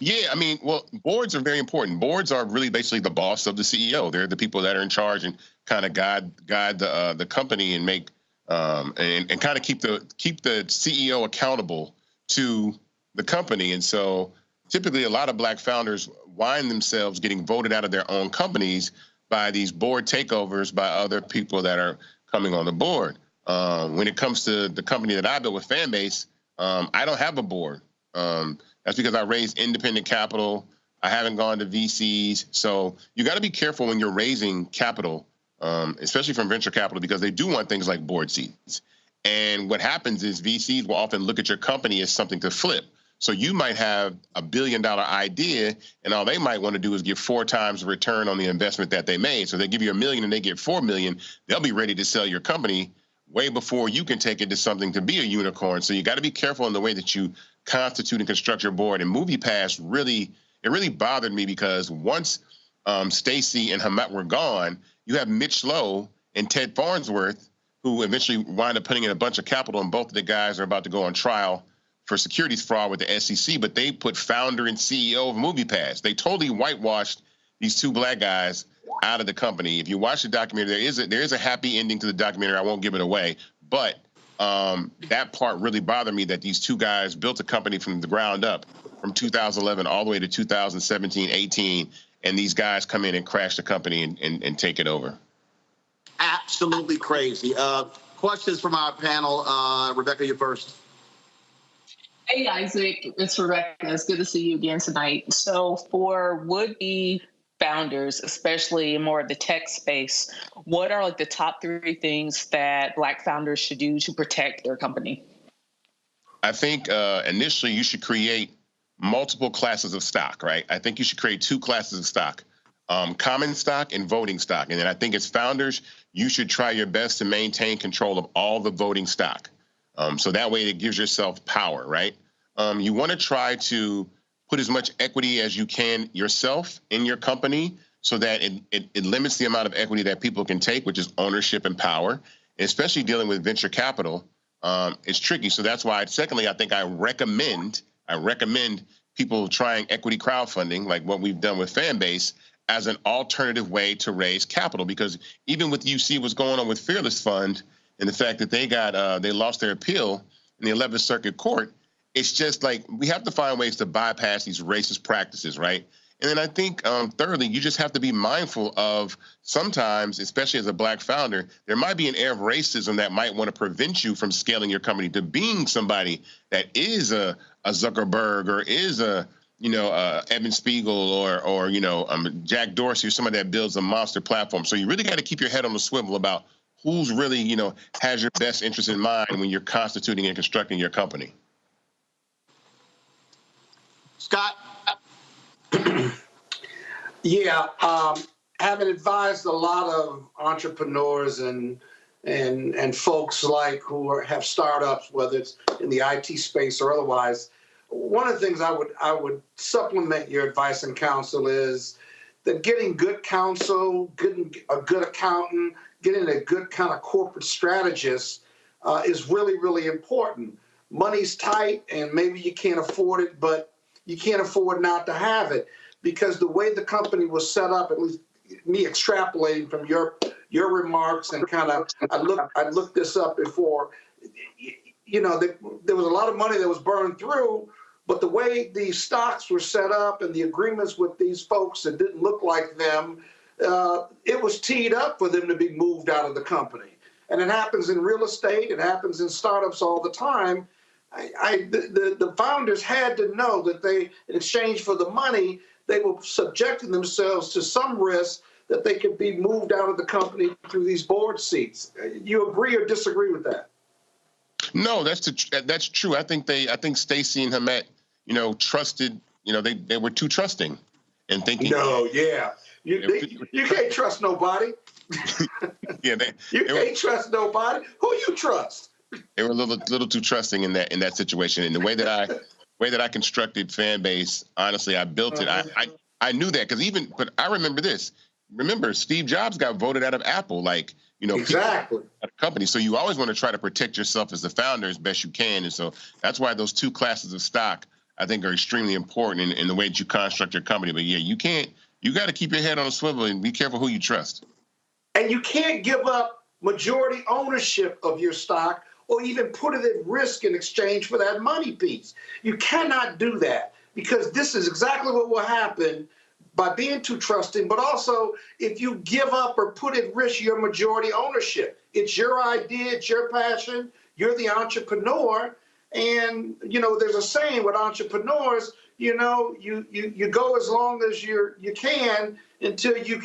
Yeah, I mean, well, boards are very important. Boards are really basically the boss of the CEO. They're the people that are in charge and kind of guide the company and make and kind of keep the CEO accountable to the company. And so typically a lot of black founders wind themselves getting voted out of their own companies by these board takeovers by other people that are coming on the board. When it comes to the company that I built with Fanbase, I don't have a board. That's because I raised independent capital. I haven't gone to VCs. So you got to be careful when you're raising capital, especially from venture capital, because they do want things like board seats. And what happens is VCs will often look at your company as something to flip. So you might have $1 billion idea, and all they might want to do is give 4 times the return on the investment that they made. So they give you $1 million and they get $4 million. They'll be ready to sell your company way before you can take it to something to be a unicorn. So you got to be careful in the way that you constitute and construct your board. And MoviePass really bothered me because once Stacy and Hamet were gone, you have Mitch Lowe and Ted Farnsworth, who eventually wind up putting in a bunch of capital, and both of the guys are about to go on trial for securities fraud with the SEC, but they put founder and CEO of MoviePass. They totally whitewashed these 2 black guys out of the company. If you watch the documentary, there is a happy ending to the documentary. I won't give it away, but that part really bothered me, that these 2 guys built a company from the ground up from 2011 all the way to 2017, 18, and these guys come in and crash the company and take it over. Absolutely crazy. Questions from our panel. Rebecca, you first. Hey, Isaac, it's Rebecca. It's good to see you again tonight. So for would-be founders, especially in more of the tech space, what are like the top 3 things that Black founders should do to protect their company? I think initially you should create multiple classes of stock, right? I think you should create 2 classes of stock, common stock and voting stock. And then I think as founders, you should try your best to maintain control of all the voting stock. So that way it gives yourself power, right? You want to try to put as much equity as you can yourself in your company so that it limits the amount of equity that people can take, which is ownership and power. And especially dealing with venture capital, it's tricky. So that's why, secondly, I think I recommend people trying equity crowdfunding, like what we've done with Fanbase, as an alternative way to raise capital. Because even with you see what's going on with Fearless Fund and the fact that they lost their appeal in the 11th Circuit Court, it's just like we have to find ways to bypass these racist practices, right? And then I think, thirdly, you just have to be mindful of sometimes, especially as a Black founder, there might be an air of racism that might want to prevent you from scaling your company to being somebody that is a Zuckerberg or is a Evan Spiegel or Jack Dorsey or somebody that builds a monster platform. So you really got to keep your head on the swivel about who's really, has your best interest in mind when you're constituting and constructing your company. Scott? Yeah, having advised a lot of entrepreneurs and folks like who have startups, whether it's in the IT space or otherwise, one of the things I would supplement your advice and counsel is that getting good counsel, getting a good accountant, getting a good kind of corporate strategist is really, really important. Money's tight and maybe you can't afford it, but you can't afford not to have it, because the way the company was set up, at least me extrapolating from your remarks and kind of, I looked this up before, there was a lot of money that was burned through, but the way these stocks were set up and the agreements with these folks that didn't look like them, it was teed up for them to be moved out of the company. And it happens in real estate. It happens in startups all the time. The founders had to know that they, in exchange for the money, they were subjecting themselves to some risk that they could be moved out of the company through these board seats. You agree or disagree with that? No, that's true. I think Stacey and Hamet, trusted. They were too trusting, and thinking. No, yeah, you can't trust nobody. Yeah, you can't trust nobody. Who you trust? They were a little too trusting in that situation. And the way that I constructed fan base, honestly, I built it. I knew that but I remember this. Remember, Steve Jobs got voted out of Apple, exactly at a company. So you always want to try to protect yourself as the founder as best you can. And so that's why those two classes of stock, I think, are extremely important in the way that you construct your company. But yeah, you got to keep your head on a swivel and be careful who you trust. And you can't give up majority ownership of your stock or even put it at risk in exchange for that money piece. You cannot do that, because this is exactly what will happen by being too trusting, but also if you give up or put at risk your majority ownership. It's your idea, it's your passion, you're the entrepreneur. And, there's a saying with entrepreneurs, you go as long as you can until you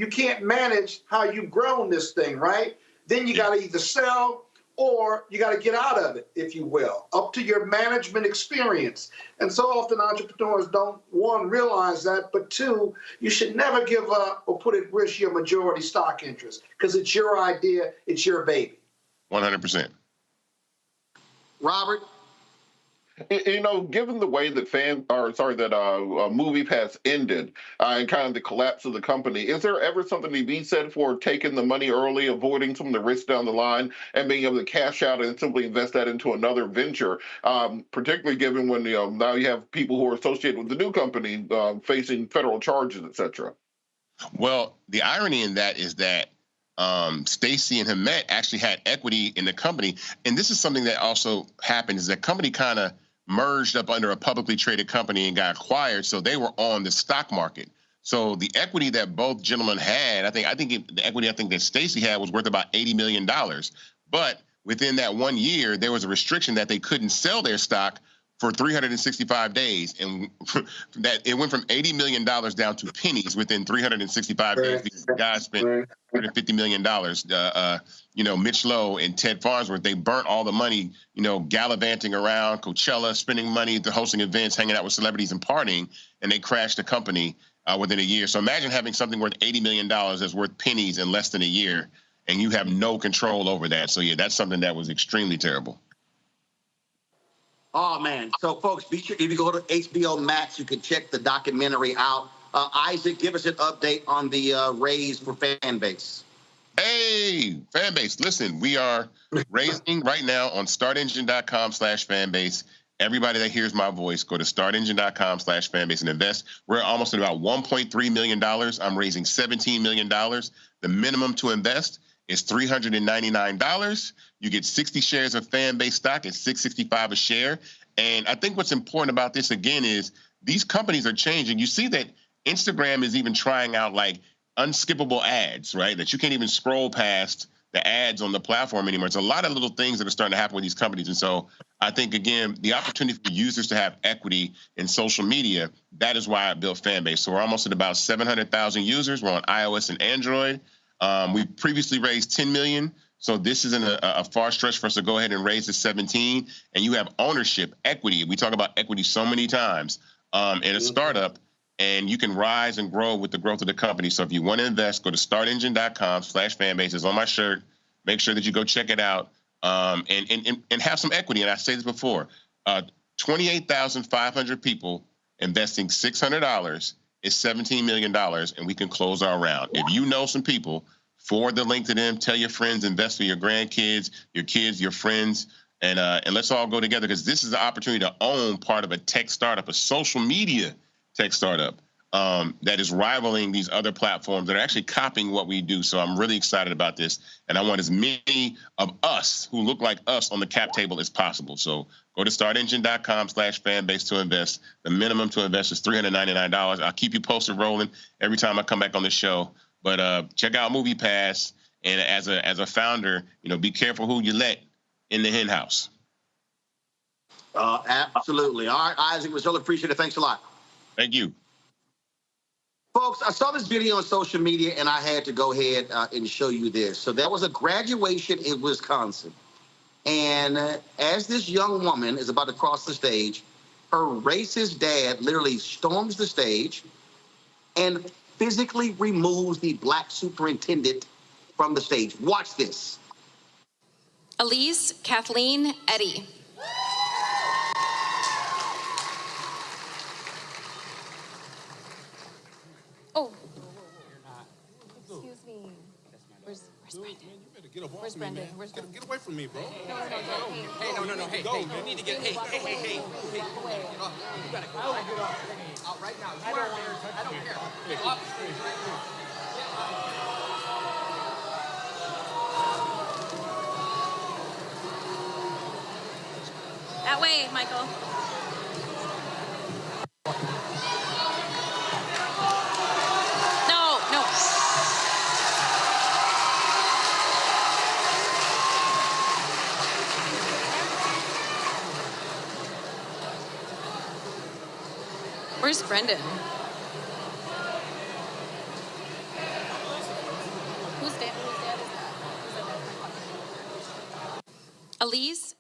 can't manage how you've grown this thing, right? Then you got to either sell or you got to get out of it, if you will, up to your management experience. And so often entrepreneurs don't, one, realize that, but two, you should never give up or put at risk your majority stock interest, because it's your idea, it's your baby. 100%. Robert? Given the way that movie has ended and kind of the collapse of the company, is there ever something to be said for taking the money early, avoiding some of the risks down the line, and being able to cash out and simply invest that into another venture, particularly given when now you have people who are associated with the new company facing federal charges, et cetera? Well, the irony in that is that Stacey and Hamet actually had equity in the company. And this is something that also happened, is that company kind of merged up under a publicly traded company and got acquired. So they were on the stock market. So the equity that both gentlemen had, the equity that Stacey had was worth about $80 million. But within that 1 year, there was a restriction that they couldn't sell their stock for 365 days. And that it went from $80 million down to pennies within 365 days. These guys spent $150 million. Mitch Lowe and Ted Farnsworth, they burnt all the money, gallivanting around Coachella, spending money, hosting events, hanging out with celebrities and partying, and they crashed the company within a year. So imagine having something worth $80 million that's worth pennies in less than a year, and you have no control over that. So yeah, that's something that was extremely terrible. Oh, man. So, folks, be sure, if you go to HBO Max, you can check the documentary out. Isaac, give us an update on the raise for fan base. Hey, fan base. Listen, we are raising right now on startengine.com/fanbase. Everybody that hears my voice, go to startengine.com/fanbase and invest. We're almost at about $1.3 million. I'm raising $17 million. The minimum to invest is $399. You get 60 shares of fan-based stock at $665 a share. And I think what's important about this, again, is these companies are changing. You see that Instagram is even trying out unskippable ads, right? That you can't even scroll past the ads on the platform anymore. It's a lot of little things that are starting to happen with these companies. And so I think, again, the opportunity for users to have equity in social media, that is why I built Fanbase. So we're almost at about 700,000 users. We're on iOS and Android. We previously raised $10 million. So this isn't a far stretch for us to go ahead and raise to 17. And you have ownership, equity. We talk about equity so many times in a startup, and you can rise and grow with the growth of the company. So if you want to invest, go to startengine.com/fanbase. It's on my shirt. Make sure that you go check it out and have some equity. And I say this before, 28,500 people investing $600 is $17 million, and we can close our round. If you know some people, forward the link to them, tell your friends, invest for your grandkids, your kids, your friends, and let's all go together, because this is the opportunity to own part of a tech startup, a social media tech startup. that is rivaling these other platforms that are actually copying what we do. So I'm really excited about this. And I want as many of us who look like us on the cap table as possible. So go to startengine.com/fanbase to invest. The minimum to invest is $399. I'll keep you posted, Roland, every time I come back on the show. But check out Movie Pass. And as a founder, be careful who you let in the hen house. Absolutely. All right, Isaac, we so appreciate it. Thanks a lot. Thank you. Folks, I saw this video on social media, and I had to go ahead and show you this. So there was a graduation in Wisconsin. And as this young woman is about to cross the stage, her racist dad literally storms the stage and physically removes the black superintendent from the stage. Watch this. Elise Kathleen Eddy. Oh. Excuse me. Where's Brendan? Where's Brendan? Get away from me, bro. No. Hey, you need to get. Hey. You gotta go. Out right now. I don't care. Get off the stage right now. That way, Michael. No. Where's Brendan? Whose dad is that? Elise?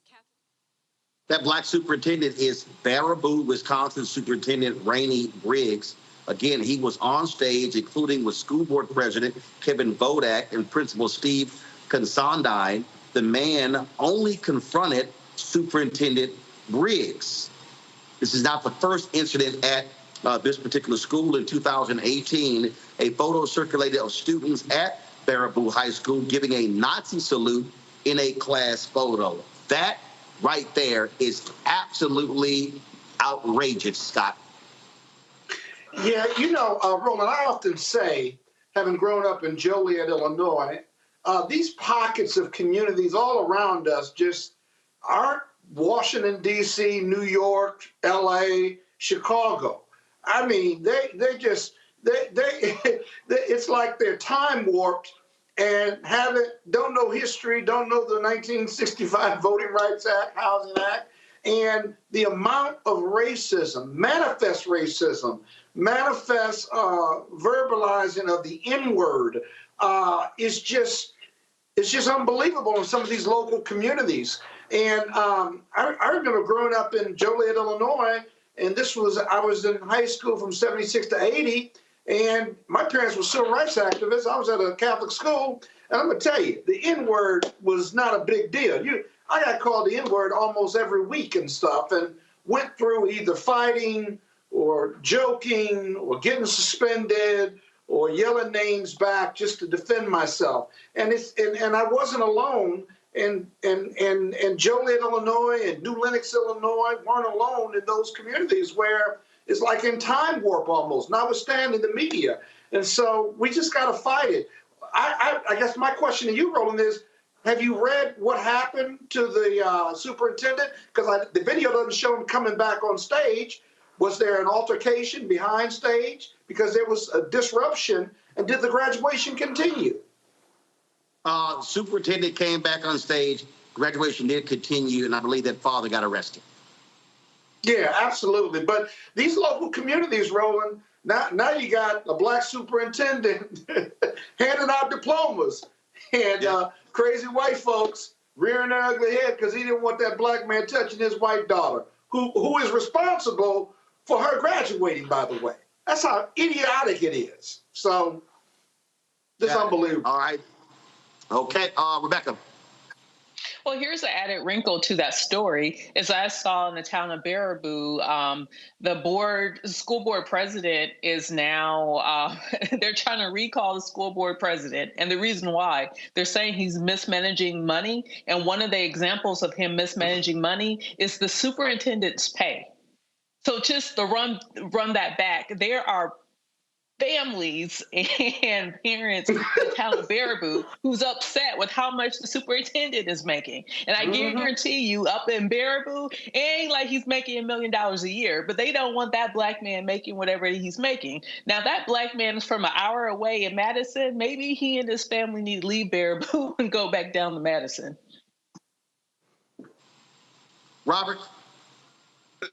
That black superintendent is Baraboo, Wisconsin Superintendent Rainey Briggs. Again, he was on stage, including with school board president Kevin Vodak and principal Steve Consondine. The man only confronted Superintendent Briggs. This is not the first incident at this particular school. In 2018, a photo circulated of students at Baraboo High School giving a Nazi salute in a class photo. That right there is absolutely outrageous, Scott. Yeah, Roland, I often say, having grown up in Joliet, Illinois, these pockets of communities all around us just aren't Washington, D.C., New York, L.A., Chicago. I mean, it's like they're time warped and don't know history, don't know the 1965 Voting Rights Act, Housing Act, and the amount of racism, manifest verbalizing of the N-word is just unbelievable in some of these local communities. And I remember growing up in Joliet, Illinois, and I was in high school from 76 to 80, and my parents were civil rights activists. I was at a Catholic school, and I'm going to tell you, the N-word was not a big deal. I got called the N-word almost every week and stuff, and went through either fighting or joking or getting suspended or yelling names back just to defend myself. And I wasn't alone. And Joliet, Illinois, and New Lenox, Illinois weren't alone in those communities where it's like in time warp almost, notwithstanding the media. And so we just got to fight it. I guess my question to you, Roland, is, have you read what happened to the superintendent? Because the video doesn't show him coming back on stage. Was there an altercation behind stage? Because there was a disruption. And did the graduation continue? Superintendent came back on stage. Graduation did continue, and I believe that father got arrested. Yeah, absolutely. But these local communities, Roland, now you got a black superintendent handing out diplomas, and crazy white folks rearing their ugly head because he didn't want that black man touching his white daughter, who is responsible for her graduating, by the way. That's how idiotic it is. So, this is unbelievable. All right. Okay, Rebecca. Well, here's an added wrinkle to that story. As I saw in the town of Baraboo, the school board president is now, they're trying to recall the school board president. And the reason why, they're saying he's mismanaging money. And one of the examples of him mismanaging money is the superintendent's pay. So just to run that back, there are families and parents in the town of Baraboo who's upset with how much the superintendent is making. And I guarantee you, up in Baraboo, it ain't like he's making $1 million a year, but they don't want that black man making whatever he's making. Now, that black man is from an hour away in Madison. Maybe he and his family need to leave Baraboo and go back down to Madison. Robert?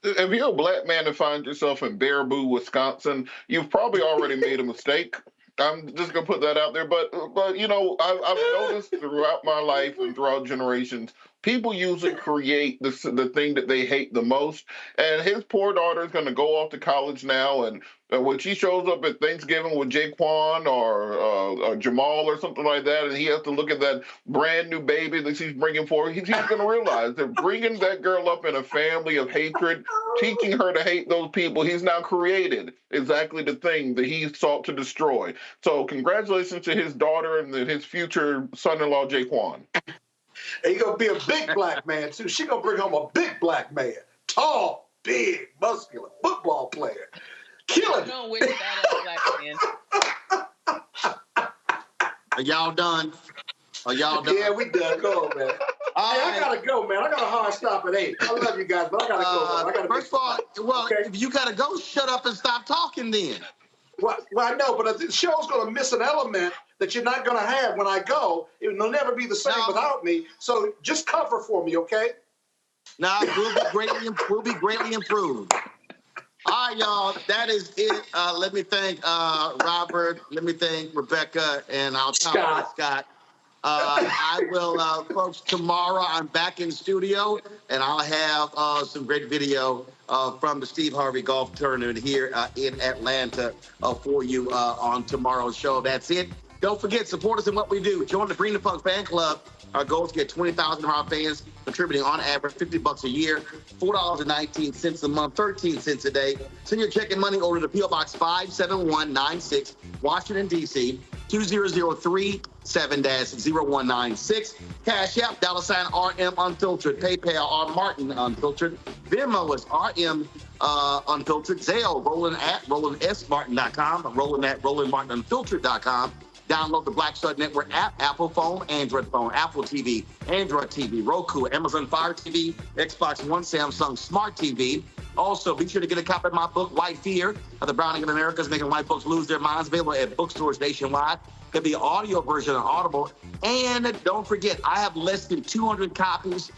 If you're a black man and find yourself in Baraboo, Wisconsin, you've probably already made a mistake. I'm just gonna put that out there. But you know, I've noticed throughout my life and throughout generations, people usually create the thing that they hate the most. And his poor daughter is gonna go off to college now, and when she shows up at Thanksgiving with Jaquan or Jamal or something like that, and he has to look at that brand new baby that she's bringing forward, he's going to realize that bringing that girl up in a family of hatred, teaching her to hate those people, he's now created exactly the thing that he sought to destroy. So congratulations to his daughter and his future son-in-law, Jaquan. And he's going to be a big black man, too. She's going to bring home a big black man. Tall, big, muscular, football player. Killing. Don't wish that on black man. Are y'all done? Are y'all done? Yeah, we done. Go on, man. I gotta go, man. I got a hard stop at 8. I love you guys, but I gotta go. First of all, well, if you gotta go, shut up and stop talking then. Well, I know, but the show's gonna miss an element that you're not gonna have when I go. It'll never be the same without me. So just cover for me, okay? Nah, we'll be greatly improved. All right, y'all, that is it. Let me thank Robert. Let me thank Rebecca, and I'll talk to Scott. I will, folks, tomorrow I'm back in studio, and I'll have some great video from the Steve Harvey Golf Tournament here in Atlanta for you on tomorrow's show. That's it. Don't forget, support us in what we do. Join the Green and Punk fan club. Our goal is to get 20,000 of our fans contributing on average $50 a year, $4.19 a month, 13 cents a day. Send your check and money order to P.O. Box 57196, Washington, D.C., 2037-0196. Cash App, $RM Unfiltered. PayPal, R Martin Unfiltered. Venmo is RM Unfiltered. Zelle, Roland at RolandSMartin.com. Roland at RolandMartinUnfiltered.com. Download the Black Stud Network app, Apple phone, Android phone, Apple TV, Android TV, Roku, Amazon Fire TV, Xbox One, Samsung Smart TV. Also, be sure to get a copy of my book, White Fear, of the Browning of America's Making White Folks Lose Their Minds, available at bookstores nationwide. Could be an audio version on Audible. And don't forget, I have less than 200 copies.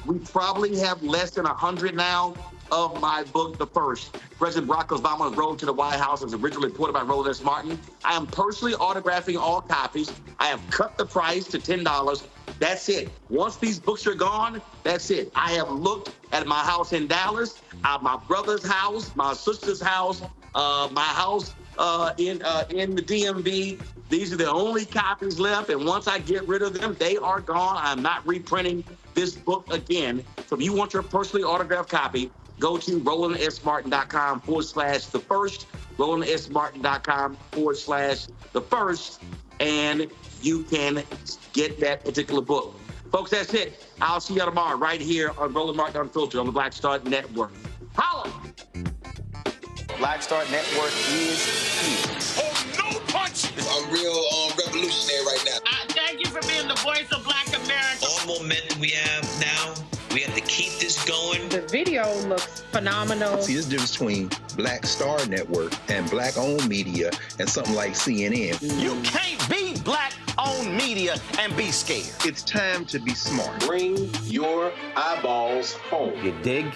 We probably have less than 100 now of my book, The First. President Barack Obama's Road to the White House, as originally reported by Roland Martin. I am personally autographing all copies. I have cut the price to $10. That's it. Once these books are gone, that's it. I have looked at my house in Dallas, my brother's house, my sister's house, my house in the DMV. These are the only copies left, and once I get rid of them, they are gone. I'm not reprinting this book again. So if you want your personally autographed copy, go to RolandSMartin.com/the first, RolandSMartin.com/the first, and you can get that particular book. Folks, that's it. I'll see you tomorrow right here on Roland Martin Unfiltered on the Black Star Network. Holla! Black Star Network is here. Oh, no punch! I'm real revolutionary right now. Thank you for being the voice of Black America. All momentum we have now, we have to keep this going. The video looks phenomenal. See, this difference between Black Star Network and black-owned media and something like CNN. You can't be black-owned media and be scared. It's time to be smart. Bring your eyeballs home. You dig?